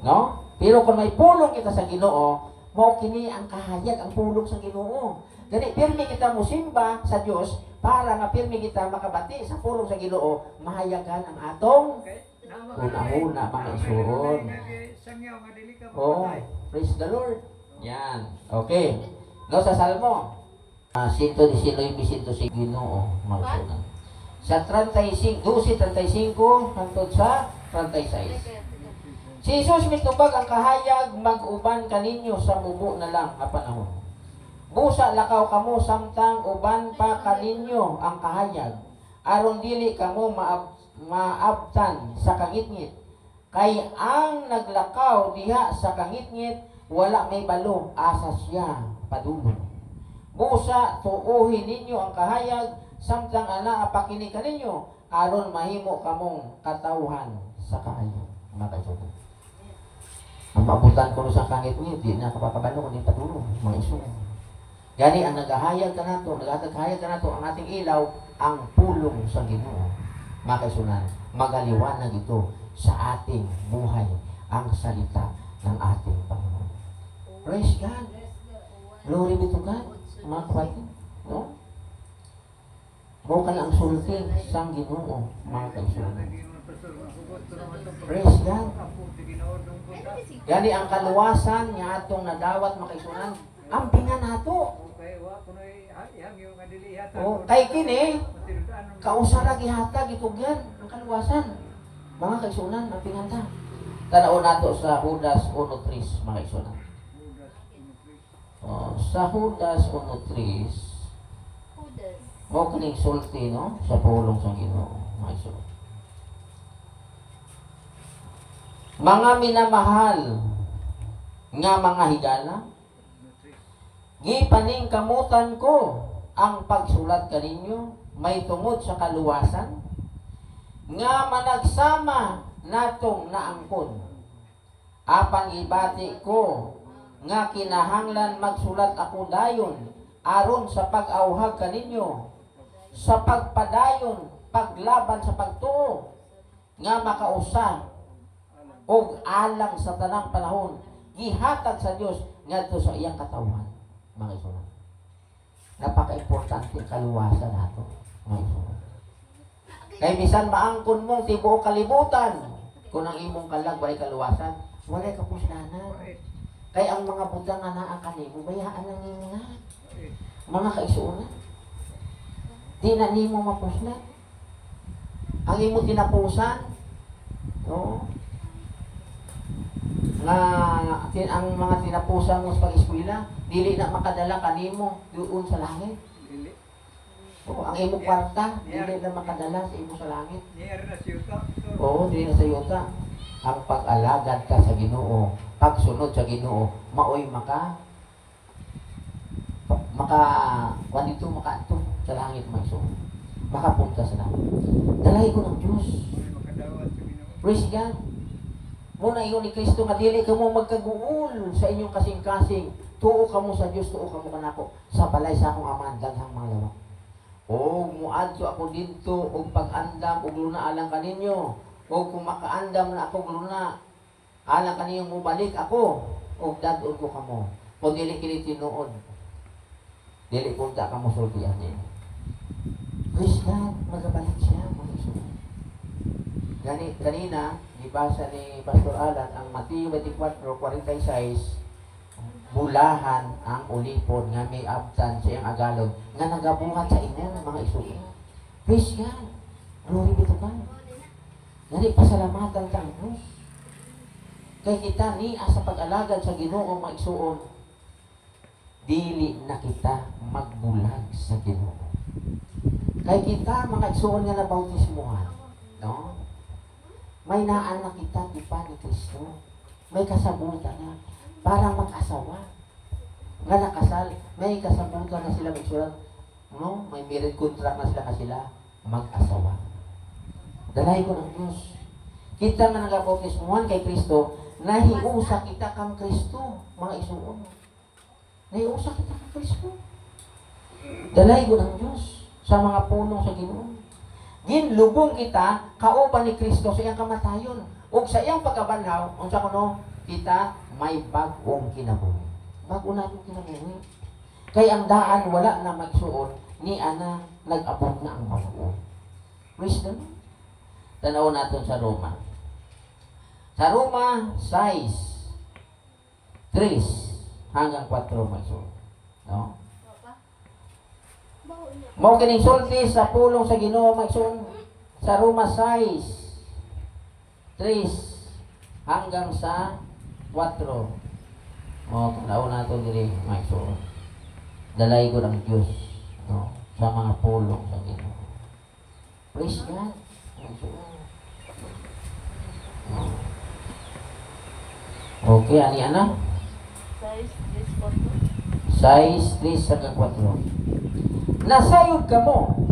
No? Pero kung may pulong kita sa Ginoo, mo kini ang kahayag, ang pulong sa Ginoo. Gani, pirmi kita mo simba sa Dios, para nga pirmi kita makabati sa pulong sa Ginoo, mahayagan ang atong Okay. una-una mga isuon. Sangyaw nga dili ka Oh, mapatay. praise the Lord. Yan. Okay. No sa Salmo. 119 si Ginoo, mga isuon. Sa 35, 12:35 hangtod sa 36. Si Jesus mitubag ang kahayag mag-uban kaninyo sa mubo na lang nga panahon. Busa lakaw kamo samtang uban pa kaninyo ang kahayag. Aron dili kamo maabtan sa kangitngit. Kay ang naglakaw diha sa kangitngit wala may balo asa siya padulong. Busa tuuhin ninyo ang kahayag samtang ana apakini kaninyo aron mahimo kamong katawhan sa kahayag. Mga kaibigan. Ang maabutan ko sa kangitngit di na kapapabalo kundi padulong mga iso. Gani ang nagahayag ka nato, nagahayag ka nato ang ating ilaw, ang pulong sa Ginoo. Mga kaisunan, magaliwanag ito sa ating buhay, ang salita ng ating Panginoon. Praise God. Glory be to God. Mga kapatid, no? Mo ka lang sulti sa Ginoo, mga kaisunan. Praise God. Gani ang kaluwasan niya atong nadawat, mga kaisunan, ampingan nato. Oh, kay kini kausara gihatag itugyan ang kaluwasan. Mga kaisunan, ampingan ta. Tanaw nato sa Judas 1:3, mga kaisunan. Oh, sa Judas 1:3, mo kining sulti, no, sa pulong sa Ginoo, mga kaisunan. Mga minamahal nga mga higala, gipaning kamutan ko ang pagsulat kaninyo may tungod sa kaluwasan nga managsama natong naangkon. Apan ibati ko nga kinahanglan magsulat ako dayon aron sa pag-auhag kaninyo sa pagpadayon paglaban sa pagtuo nga makausa og alang sa tanang panahon gihatag sa Dios ngadto sa iyang katawhan. Mga isunan, napaka-importante kaluwasan nato, mga isunan. Kay bisan maangkon mong tibuok kalibutan, kung ang imong kalag walay kaluwasan, walay kapusnanan. Kay ang mga budang nga naa kanimo, bayaan lang nimo nga. Mga kaisunan, di na nimo mapusnan. Ang imo tinapusan, no? Ang mga tinapusan mo sa pag-eskwela, dili na makadala kanimo doon sa langit. O, ang imo kwarta, dili na makadala sa imo sa langit. Oo, dili na sa yuta. Ang pag-alagad ka sa Ginoo, pagsunod sa Ginoo, maoy wanito makaadto sa langit maiso. Makapunta sa langit. Dalahi ko ng Diyos. Praise God. Muna iyon ni Kristo nga dili kamo magkaguol sa inyong kasing-kasing. Tuo kamo sa Dios, tuo kamo kanako. Sa balay sa akong Ama daghang mga lawak. O muadto ako didto og pag-andam og luna alang kaninyo. O kung makaandam na ako luna alang kaninyong mubalik ako og dadon ko kamo. Kung dili kini tinuod, dili kunta kamo sultian niya. Praise God, magabalik siya mga isunan. Kanina, ibasa ni Pastor Alan ang Mateo 24:46, bulahan ang ulipon nga may abtan sa iyang agalon nga nagabuhat sa inyo mga isuon. Praise God. Glory be to God. Nani pasalamatan ta ang Diyos. Kay kita ni sa pag-alagad sa Ginoo mga isuon, dili na kita magbulag sa Ginoo. Kay kita mga isuon nga nabautismuhan, no? May naanak kita di pa ni Kristo. May kasabutan na para mag-asawa. Nga nakasal, may kasabutan na sila magsulat. No? May marriage contract na sila kasila mag-asawa. Dalay ko ng Diyos. Kita nga nagabautismuhan kay Kristo, nahiusa kita kang Kristo, mga isuon. Nahiusa kita kang Kristo. Dalay ko ng Diyos sa mga punong sa Ginoo. Ginlubong kita kauban ni Kristo sa iyang kamatayon ug sa iyang pagkabanhaw unsa kuno kita may bag-ong kinabuhi. Bago natin kinabuhi. Kay ang daan wala na magsuon ni ana nag-abot na ang mabuo. Praise the Lord. Tanaw natin sa Roma. Sa Roma 6, 3 hanggang 4 maso. No? Mao kining sulti sa pulong sa Ginoo maigsoon sa Roma 6, 3 hanggang sa 4. O, tanaw natin diri maigsoon. Dalay ko ng Diyos, no, sa mga pulong sa Ginoo. Praise God. Okay, ani ana? 6, 3 hanggang 4. Nasayod ka mo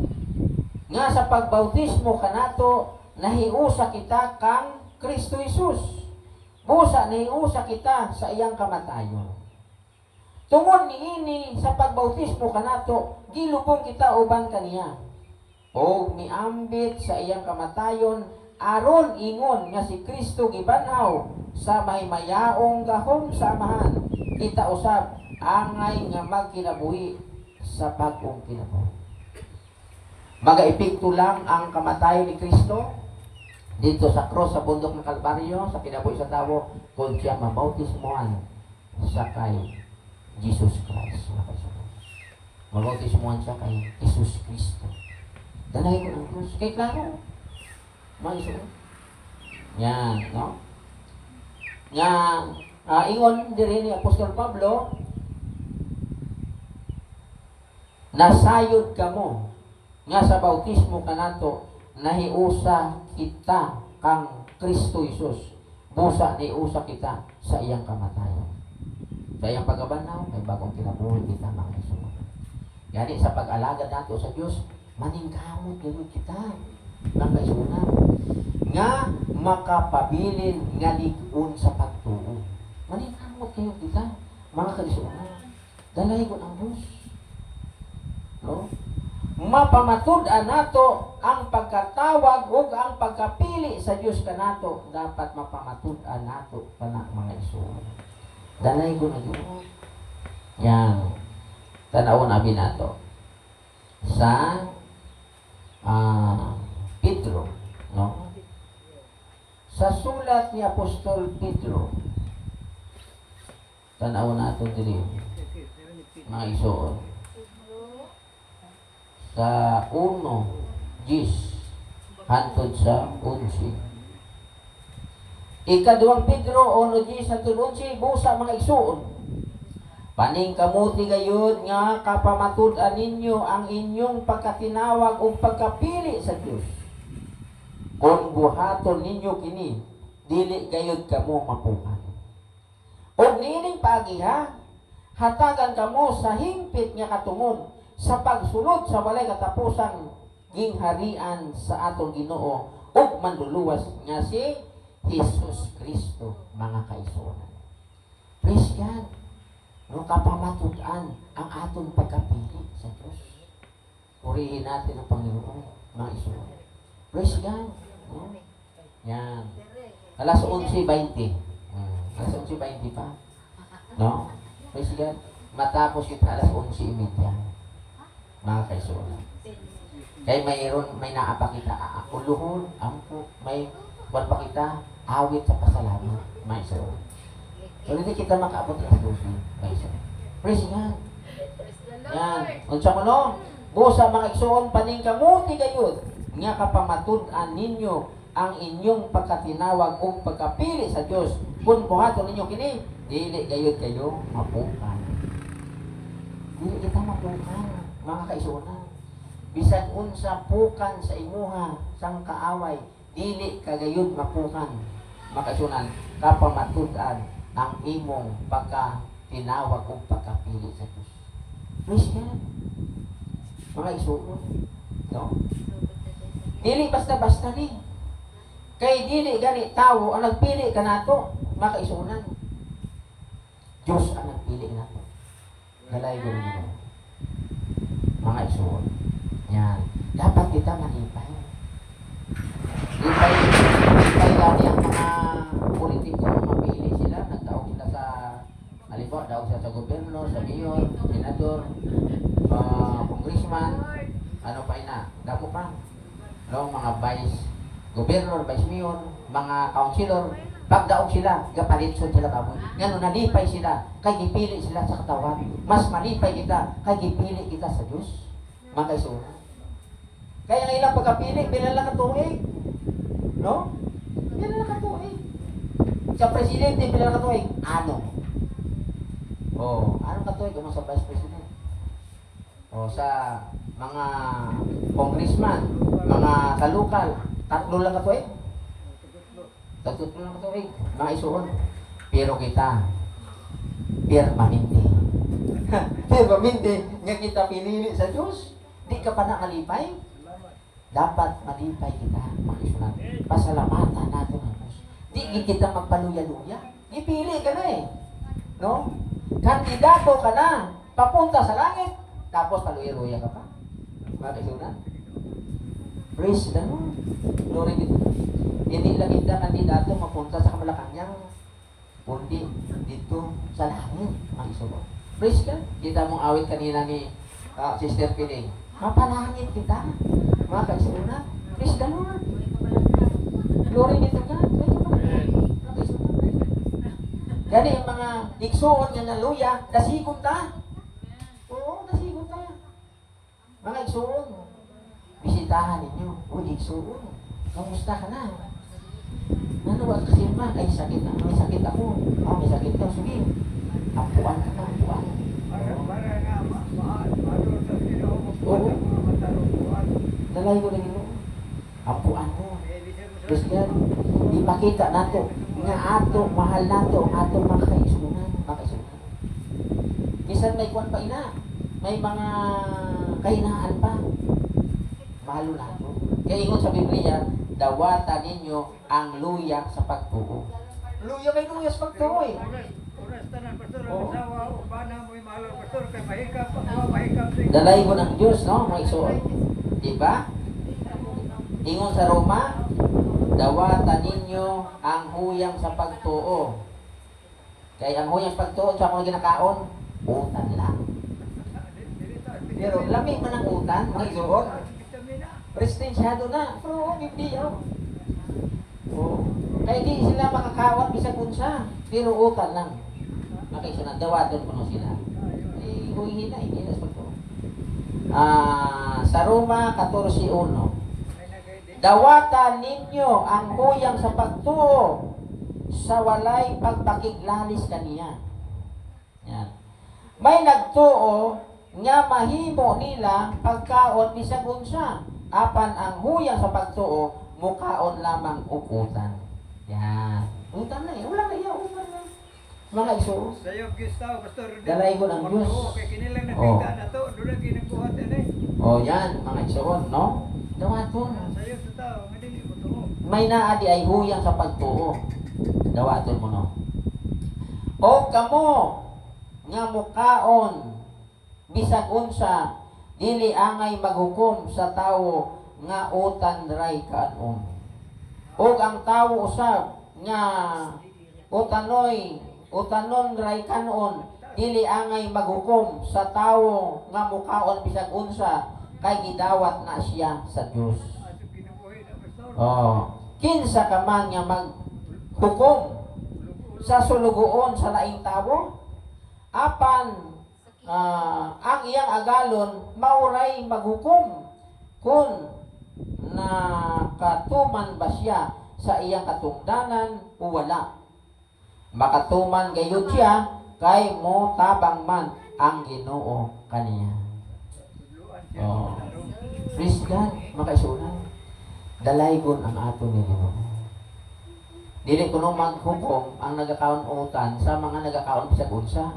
nga sa pagbautismo kanato nahiusa kita kang Kristo Jesus. Busa nahiusa kita sa iyang kamatayon. Tungod niini sa pagbautismo kanato gilubong kita uban kaniya. O miambit sa iyang kamatayon aron ingon nga si Kristo gibanhaw sa mahimayaong gahom sa amahan. Kita usab angay nga magkinabuhi sa bagong kinabuhi. Magaepekto lang ang kamatayon ni Kristo dito sa cross sa bundok ng Kalbaryo sa kinabuhi sa tawo kung siya mabautismoan sa kay Jesus Christ. Mabautismoan siya kay Jesus Kristo. Dalahin ko ng Diyos. Kaya klaro. Maiso. Yan, no? Nga, ingon diri ni Apostol Pablo, nasayod ka mo nga sa bautismo kanato nahiusa kita kang Kristo Jesus. Busa niusa kita sa iyang kamatayon. Sa iyang pagabanaw, may bagong kinabuhi kita mga isunod. Gani sa pag-alagad nato sa Diyos, maningkamot gano'n kita ng kaisunan nga makapabilin nga ligon sa pagtuo. Maningkamot kayo kita mga kaisunan. Dalay ko ng Diyos. No? Mapamatud-an nato ang pagkatawag o ang pagkapili sa Diyos kanato. Dapat mapamatud-an nato pa na mga isunan. Dalay ko ng Diyos. Yan. Tanawon namin nato sa Pedro, no? Sa sulat ni Apostol Pedro, tanaw natin dili mga isuon sa 1:10 hantod sa 11. Ikaduhang Pedro 1:10 hantod 11 busa mga isuon. Paning kamuti gayud nga kapamatud-an ninyo ang inyong pagkatinawag o pagkapili sa Dios. Kung buhaton ninyo kini, dili gayud kamo mapukan. Og niining pagiha, hatagan kamo sa hingpit nga katungod sa pagsulod sa walay katapusang gingharian sa atong Ginoo ug manluluwas nga si Jesus Kristo mga kaisunan. Praise God. No, kapamatud-an ang atong pagkapili sa Diyos. Purihin natin ang Panginoon, mga isunan. Praise God. No? Yan. Alas 11:20. Alas 11:20 pa. No? Praise God. Matapos kita alas 11:30. Mga kaisunan. Kaya may naapa kita, uluhon, ampo, may wala pa kita, awit sa pasalamat. Mga isunan. So, hindi kita makaabot ng susi. Praise God. Yan. Unsa mo no? Busa mga igsoon paning kamuti gayud nga kapamatud-an ninyo ang inyong pagkatinawag o pagkapili sa Dios. Kung buhaton ninyo kini, dili gayud kayo mapukan. Dili kita mapukan, mga kaisunan. Bisan unsa pukan sa imuha sang kaaway, dili kagayud mapukan. Mga kaisunan, kapamatud-an ang imong pagka-tinawag o pagkapili sa Diyos. Praise God. Mga isuon. No? Dili basta-basta ni. Kay dili gani tao ang nagpili ka nato, mga kaisunan. Diyos ang nagpili nato. Galay ko rin mo. Mga isuon. Yan. Dapat kita manipay. Ipay gani ang mga politiko mapili sila, nagdaog sila sa halimbawa, daog sila sa gobyerno, sa mayor, senador, congressman, gobernador, vice mayor, mga councilor, pagdaog sila, gapalitson sila kamoy. Ngano nalipay sila, kay gipili sila sa katawan. Mas malipay kita, kay gipili kita sa Dios. Mga kaisunan. Kaya ang ilang pagkapili, pinala ka tuig. No? Pinala ka tuig. Sa presidente, pinala ka tuig. Ano? Ano ka tuig? Kung sa vice president. Sa mga congressman, mga kalukal, 3 lang ka tuig. 3 lang ka tuig. Mga isuon. Pero kita, permanente. Permanente, nga kita pinili sa Diyos. Di ka pa nakalipay. Dapat malipay kita, mga isunan. Pasalamatan natin ang Diyos. Di kita magpaluya-luya. Ipili ka na eh. No? Kandidato ka na. Papunta sa langit. Tapos paluya-luya ka pa. Mga isunan. Praise the Lord. Glory be to God. Hindi lang kita kandidato mapunta sa Kamalakanyang. Kundi dito sa langit, mga isunan. Praise God. Kita mong awit kanina ni Sister Piling. Mapalangit kita. Mga kaisunan. Praise the Lord. Glory be to God. Gani ang mga iksuon nga na luya, nasigon ta. Oo, nasigon ta. Mga iksuon, bisitahan ninyo. O, iksuon, kamusta ka na? Ano ba kasi ma? Ay, sakit na. May sakit ako. May sakit ka. Sige. Ampuan ka na, ampuan. Para nga, maano sa Ginoo mo. Oo. Matarupuan. Dalay ko na ino. Ampuan mo. Yes, God. Ipakita nato nga ato, mahal nato, ato mga kaisunan. Minsan may kwan pa ina. May mga kahinaan pa. Mahalo nato. Kaya ingon sa Biblia, dawatan ninyo ang luya sa pagtuo. Luya kay luya sa pagtuo eh. Oras tanan, pastor, Oo. ang asawa, bana mo yung mahal, pastor, kay mahikap, mahikap. Dalay ko ng Diyos, no? May isuon. Diba? Ingon sa Roma, dawatan ninyo ang huyang sa pagtuo. Kaya ang huyang sa pagtuo, sa mga ginakaon, utan lang. Pero lamig man ang utan, mga isuon. Prestensyado na. Oo, Biblia. Oo. Kaya di sila makakawat bisag unsa. Pero utan lang. Makaisunan, dawaton ko no sila. Huwihin na, hindi na sa pagtuo. Sa Roma 14:1. Dawatan ninyo ang huyang sa pagtuo sa walay pagpakiglalis kaniya. Yan. May nagtuo nga mahimo nila pagkaon bisag unsa. Apan ang huyang sa pagtuo mukaon lamang uputan. Yan. Utan na eh. Wala na iya, utan na. Mga iso. Sayo gistaw, pastor. Dalay ko ng Diyos. Kay kinilang nakita na to, doon ang ginagbuhat yan eh. Yan, mga isoon, no? Dawaton. Sayo sa tao, nga dili mo tuo. May naadi ay huyang sa pagtuo. Dawaton mo, no? O kamo nga mukaon bisag unsa dili angay maghukom sa tawo nga utan ray kanon. Og ang tawo usab nga utanon ray kanon dili angay maghukom sa tawo nga mukaon bisag unsa kay gidawat na siya sa Dios. Ato kinabuhi na, pastor. Kinsa ka man nga maghukom sa sulugoon sa laing tawo apan ang iyang agalon mauray maghukom kung nakatuman ba siya sa iyang katungdanan o wala. Makatuman gayud siya kay mo tabang man ang Ginoo kaniya. Praise God, makaisunan. Dalaygon ang ato ni Ginoo. Dili kuno maghukom ang nagakaon utan sa mga nagakaon bisag unsa.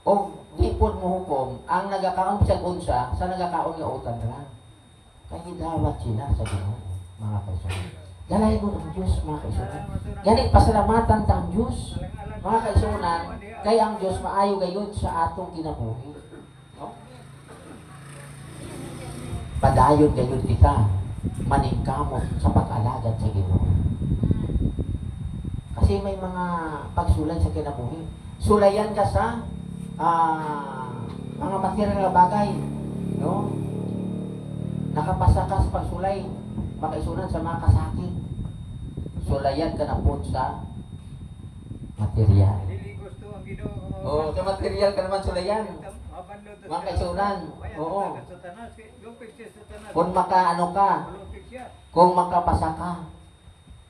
O di po mo hukom ang nagakaon bisag unsa sa nagakaon nga utan ra. Kay gidawat sila sa Ginoo, mga kaisunan. Dalaygon ang Dios, mga kaisunan. Gani pasalamatan ta ang Dios, mga kaisunan, kay ang Dios maayo gayud sa atong kinabuhi. No? Padayon gayud kita maningkamot sa pag-alagad sa Ginoo. Kasi may mga pagsulay sa kinabuhi. Sulayan ka sa mga material na bagay, no? Nakapasa ka sa pagsulay makaisunan sa mga kasakit. Sulayan ka na po sa material. Dili gusto ang Ginoo nga Oo, sa material ka naman sulayan. mabanlod Mga kaisunan, oo. Satanas, lupit siya sa Satanas. Kung makaano ka, Lupit siya. kung makapasa ka,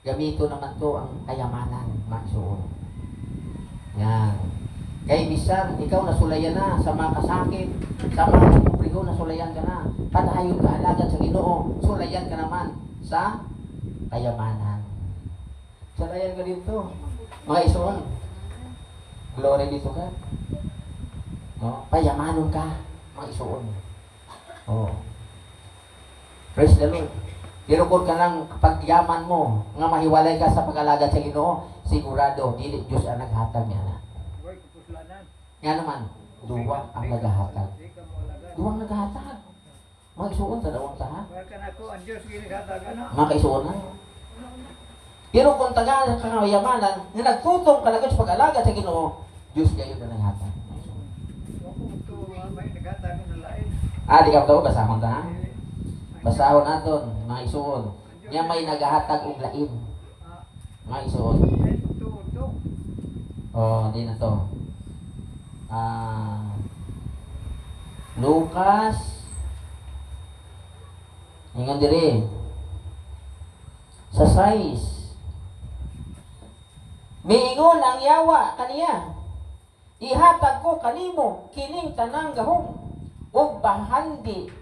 gamito naman to ang kayamanan, maisuon. Yan. Kay bisan, ikaw nasulayan na sa mga kasakit, sa mga kumpliko, nasulayan ka na. Padayon ka alagad sa Ginoo, sulayan ka naman sa kayamanan. Sulayan ka dito. Mga isuon. Glory dito ka. No? Payamanon ka, mga isuon. Oh. Praise the Lord. Pero kung ka lang pagyaman mo, nga mahiwalay ka sa pag-alagad sa Ginoo, sigurado, dili Diyos ang naghatag niya na. Huwag kukuslanan. Nga naman, duwa ang naghahatag. Di ka mo alagad. Duwang naghahatag. Mga isuon sa dawang taha. Baka na ko, ang Diyos ginigataga na. Mga kaisuon na. Pero kung taga ka kayamanan, nga nagtutong ka na sa pag-alagad sa Ginoo, Diyos kayo na naghatag. Huwag ko ito, may nagataga na lain. Di ka ito, basahon ta ha? Basahon natin, mga isuon. Nga may naghahatag og lain. Mga isuon. Ay, ito. Di na to. Lucas. Ingon diri. Sa 6. Miingon ang yawa kaniya. Ihatag ko kanimo kining tanang gahom ug bahandi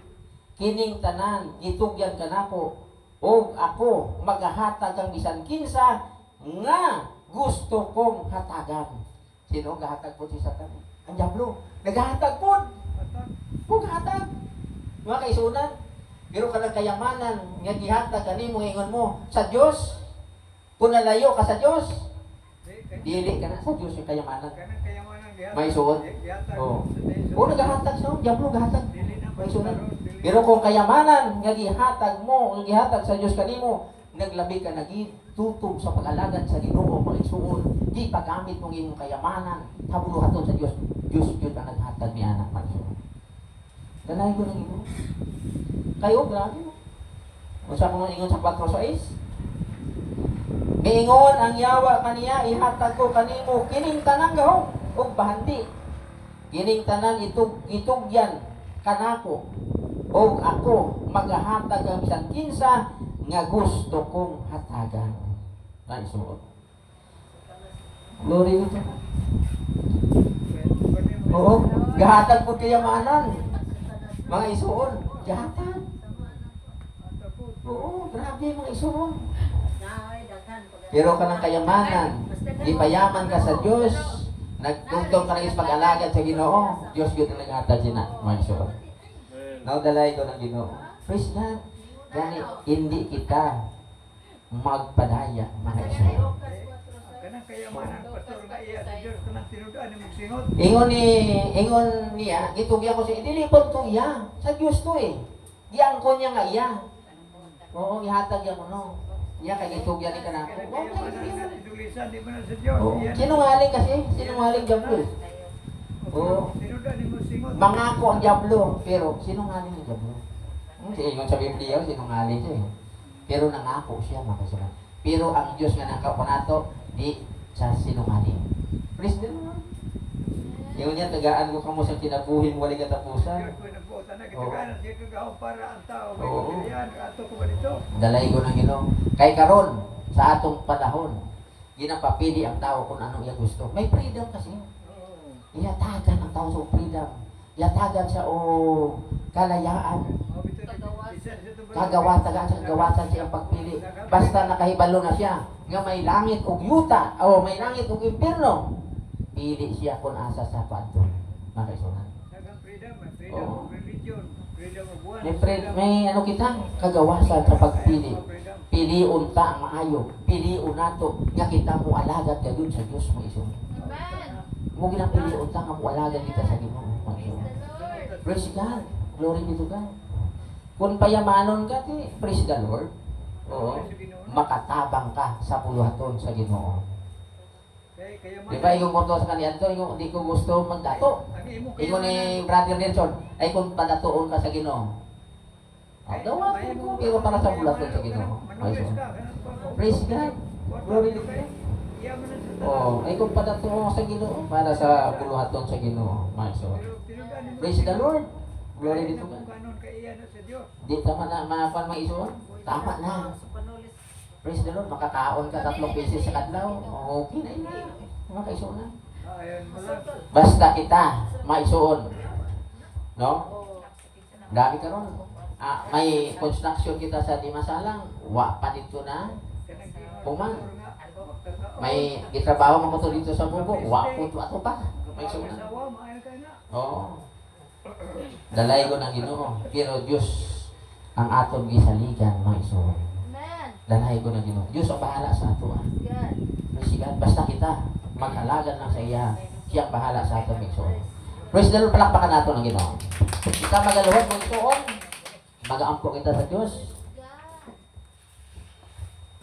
kining tanan gitugyan kanako ug ako magahatag ang bisan kinsa nga gusto kong hatagan. Sino ang gahatag po si Satan? Ang diablo. Naghahatag po. Hatag. Mga kaisunan. Pero ka ng kayamanan nga gihatag kanimo ingon mo sa Dios. Kung nalayo ka sa Dios, dili ka na sa Dios yung kayamanan. Kanang kayamanan gihatag. May suot. Gihatag. Oo. Sa Dios. O naghahatag siya, diablo gahatag. Dili na May sunan. dili. Pero kung kayamanan nga gihatag mo, nga gihatag sa Dios kanimo, naglabi ka nagitutob sa pag-alagad sa Ginoo, maigsuon, di pagamit mong imong kayamanan, habuluhaton sa Dios. Dios yun ang naghatag ni anak maigsuon. Dalahin ko ng imo. Kayo, grabe mo. Kung sa mga ingon sa 4:6, miingon ang yawa kaniya, ihatag ko kanimo, kining tanang gahom, ug bahandi. Kining tanan itugyan kanako, ug ako magahatag ang bisan kinsa nga gusto kong hatagan. Na isuot. Glory to. Oo, gahatag po kayamanan. Mga isuon, gahatag. Oo, grabe mga isuon. Pero ka ng kayamanan, ipayaman ka sa Diyos, nagtungtong ka ng pag-alagad sa Ginoo, Diyos yun ang naghatag sina, mga isuon. Naudalay ko ng Ginoo. Praise God. Gani, hindi kita magpadaya, mga isuon. Kanang kayamanan pastor nga iya sa Dios kanang tinudan ni magsingot. Ingon niya, gitugya ko siya, dili po to iya. Sa Diyos to eh. Giyang ko niya nga iya. Oo, ihatag yan mo no. Iya kay gitugya ni kanako. Kanang Oo, kayamanan kay nga tinulisan di man sa Dios. Oo. Sinungaling kasi, sinungaling diablo. Oo. Tinudan ni magsingot. Mangako ang diablo, pero sinungaling ang diablo. Ingon sa Biblia, sinungaling siya eh. Pero nangako siya, makasama. Pero ang Diyos nga nakapunato, di sa sinungaling. Praise the Lord. Yung niya, tagaan ko kamo sa kinabuhin, walang katapusan. Diyos ko nagbuotan na gitaganan siya kagaw para ang tao may Oo. kapilian. Ato ko ba dito? Dalay ko ng Ginoo. Kay karon sa atong panahon, ginapapili ang tao kung ano iya gusto. May freedom kasi. Oo. Iyatagan ang tao sa freedom. Iyatagan sa kalayaan. Oh, bito bisan sa tubig. Kagawatagan sa kagawatan siya ang pagpili. Basta nakahibalo na siya nga may langit ug yuta o may langit ug impierno. Pili siya kung asa sa padton. Makaisunan. Dagang freedom, may freedom Oo. of religion, freedom of buwan. May ano kita, kagawasan sa pagpili. Piliun ta ang maayo. Piliun nato nga kita mo alagad kadun sa Dios mo isun. Mo ginapiliun ta nga mo alagad kita sa Ginoo. Praise God. Glory be to God. Kung payamanon ka, praise the Lord. Oo. Makatabang ka sa puluhaton sa Ginoo. Di ba, yung konto sa kanyan to, yung hindi ko gusto magdato. Ingon ni Brother Nelson, ay kung padatoon ka sa Ginoo, Dawatin ko, pero para sa bulaton sa Ginoo. Maison. Praise God. Glory to God. Oh, ay kung padato mo sa Ginoo para sa buluhaton sa Ginoo. Maison. Praise the Lord. Glory to God. Di tama na mapan maison. Tama na. Praise the Lord. Makakaon ka 3 beses sa kadlaw. Okay na yun. Mga kaison na. Basta kita maison. No? Dami ka ron. May construction kita sa Dimasalang. Wa pa dito na. Puman. May gitrabaho mo to dito sa Bugo. Wa po to ato pa. May suna. Oo. Dalay ko ng Ginoo. Pero Diyos ang atong gisaligan, mga isuon. Dalay ko ng Ginoo. Diyos ang bahala sa ato. Praise God. Basta kita mag-alagan lang sa iya. Siya ang bahala sa ato, mga isuon. Praise the Lord. Palakpakan nato ng Ginoo. Kita magaluhod, mga isuon. Mag-aampo kita sa Diyos.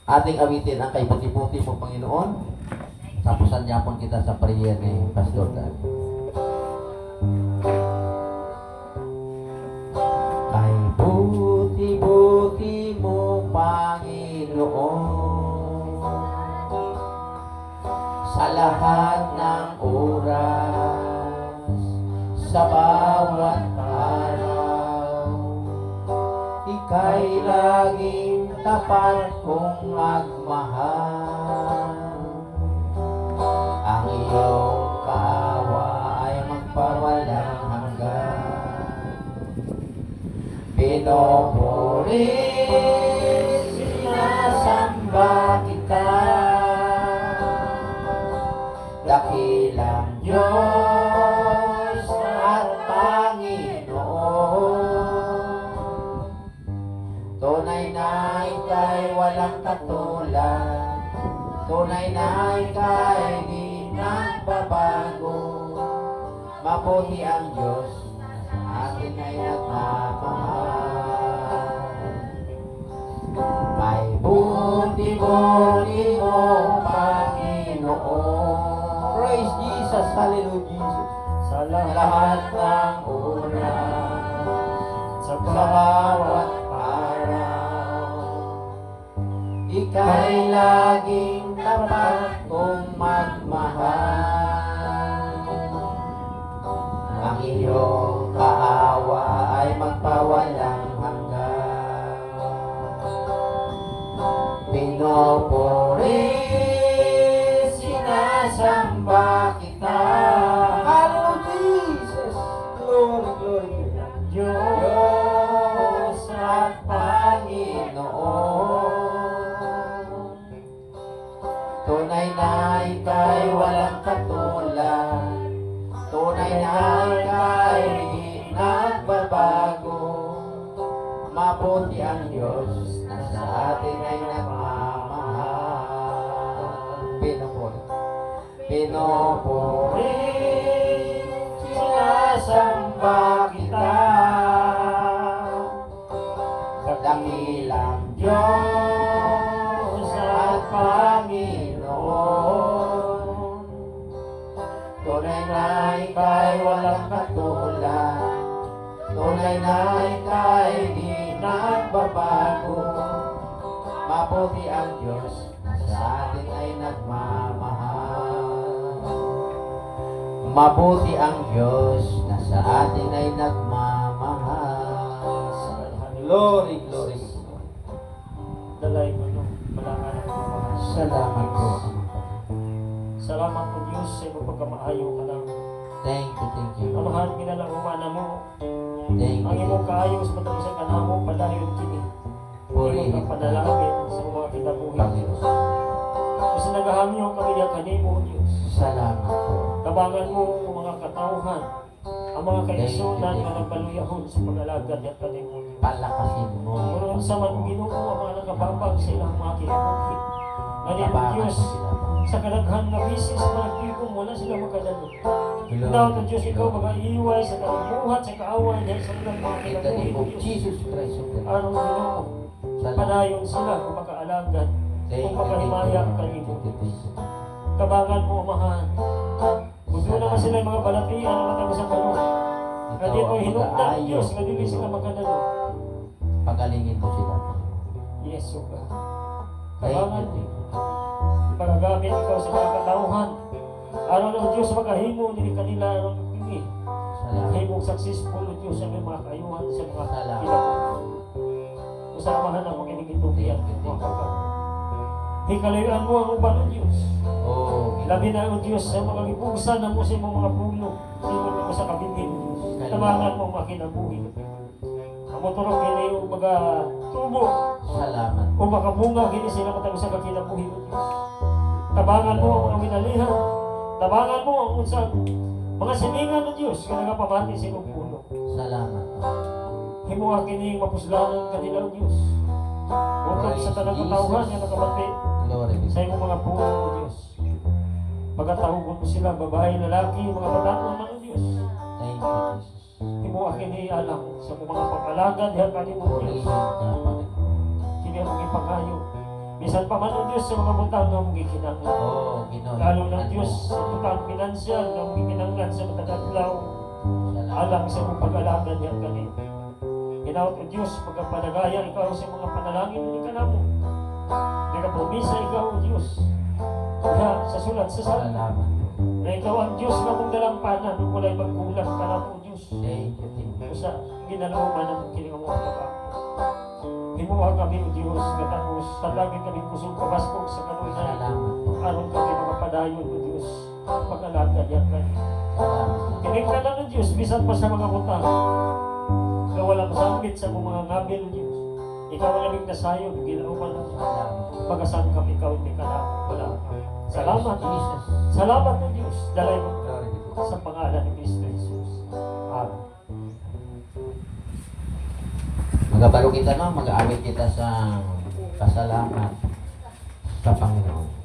Ating awitin ang kay buti-buti mo, Panginoon. Tapusan niya po kita sa prayer ni Pastor Dan. Kay buti-buti mo, Panginoon, sa lahat ng oras, sa bawat araw, ika'y laging tapat kong magmahal. Ang iyong kaawa ay magpawalang hanggan. Pinupuri, sinasamba kita, dakilang Diyos at Panginoon. Tunay na ika'y walang katulad, tunay na ika'y di nagbabago. Mabuti ang Diyos, atin ay nagmamahal. Kay buti-buti mo, Panginoon. Praise Jesus, hallelujah Jesus. Sa lahat ng oras, sa bawat ika'y laging tapat kong magmahal. Ang iyong kaawa ay magpawalang hanggan. Pinupuri, sinasamba kita. Hallelujah, Jesus. Glory, glory. Diyos at Panginoon. Tunay na ika'y walang katulad, tunay na ika'y di nagbabago. Mabuti ang Diyos na sa atin ay nagmamahal. Pinupuri, sinasamba kita, dakilang Diyos at Panginoon. Tunay na ika'y walang katulad, tunay na ika'y di nagbabago. Mabuti ang Diyos na sa atin ay nagmamahal. Mabuti ang Diyos na sa atin ay nagmamahal. Glory, glory. Dalay mo no, malangan ang pagmamahal. Salamat po. Salamat po Diyos sa iyong pagkamaayo ka lang. Thank you. Amahan kinalang umana mo. Thank Ang you. imong kaayo sa matapos sa kanamo, padayon kini. Purihin Imong panalangin sa mga kinabuhi. Panginoon. Kasi nagahamyo kami niya kanimo, Diyos. Salamat po. Tabangan mo ang mga katauhan, ang mga kaisunan na nagbaluyahon sa pag-alagad at kanimo. Palakasin mo. Muron sa man Ginoo ang mga nakababag sa ilang mga kinabuhi. Ganito Tabangan Diyos, sila. sa kadaghan nga bisis mga tigong wala sila makadalo. Glory, Ikaw ng Diyos, ikaw glory. mag-iiway sa kabuhat, sa kaaway dahil sa ilang mga In the name kinabuhi of Diyos. Jesus Christ of Nazareth. Anong Ginoo, Salamat. padayon sila kung makaalagan, kung makahimaya ang kanimo. Tabangan mo, amahan. Kung doon naman sila yung mga balatian na matagos sa kanon. Nga di mo hinugdan Diyos, nga di sila makadalo. Pagalingin mo sila. Yes, O God. Thank Tabangan you. pagagamit ikaw sa mga katauhan. Araw ng Diyos makahimo nila kanila araw ng pili. Salamat. Himong successful o Diyos ang mga kayuhan sa mga Salamat. kinabuhi. Usamahan ang makinig itong iyan. Hikalayuan mo ang uban ng Diyos. Oh, Labi na o Diyos sa mga gipugsan na mo sa imong mga pulo. Simon mo sa kabingin. Tabangan mo ang makinabuhi. Ang motorok kini o mga tubo. salamat. O makabunga kini sila matang sa kakinabuhi o Diyos. Tabangan mo ang mga winalihan. Tabangan mo ang unsang mga silingan ng Diyos kaya nagapamati sa imong pulo. Salamat. Himuha kini mapusganan kanila o Diyos. Utot sa tanang katauhan nga nakabati Glory be sa imong mga pulo o Diyos. Pagkatahugon mo sila, babae, lalaki, mga bataon man o Diyos. Thank you, Jesus. Himuha kini alam sa mga pag-alaga diha kanimo o Purihin Diyos. ka, Panginoon. Kini ang ipagayo. Bisan pa man o Diyos sa mga butang nga mong gikinanglan. Oh, Ginoy. Lalo ng Diyos sa butang pinansyal nga mong gikinanglan sa matagadlaw. Salamat. Alang sa mong pag-alaga diha kanimo. Ginaot o Diyos, pagkapanagaya ikaw sa mga panalangin ni kanamo. Nagapumisa ikaw o Diyos. Kaya sa sulat sa salmo. Salamat. Na ikaw ang Diyos na mong dalampanan nung wala'y magkulang ka na po Diyos. Thank you, thank you. Usa, ginalawman na mong kiningamuha ka pa. Himuha kami o Diyos, katapos sa lagi kami kusog kabaskog sa kanunay. Salamat po. Aron kami mga padayon o Diyos. Pag-alaga diyan kayo. Salamat. Kinigtanan ng Diyos, bisan pa sa mga butang. Ikaw walang sangkit sa mga ngabil o Diyos. Ikaw ang labing nasayon, ginalawman ng Salamat. pag-asang kami ikaw ni kanamo. Wala. Salamat. Jesus. Salamat o Diyos. Dalay mo Glory be to God. sa pangalan ni Kristo Jesus. Amen. Magabalo kita no, mag-aawit kita sa pasalamat sa Panginoon.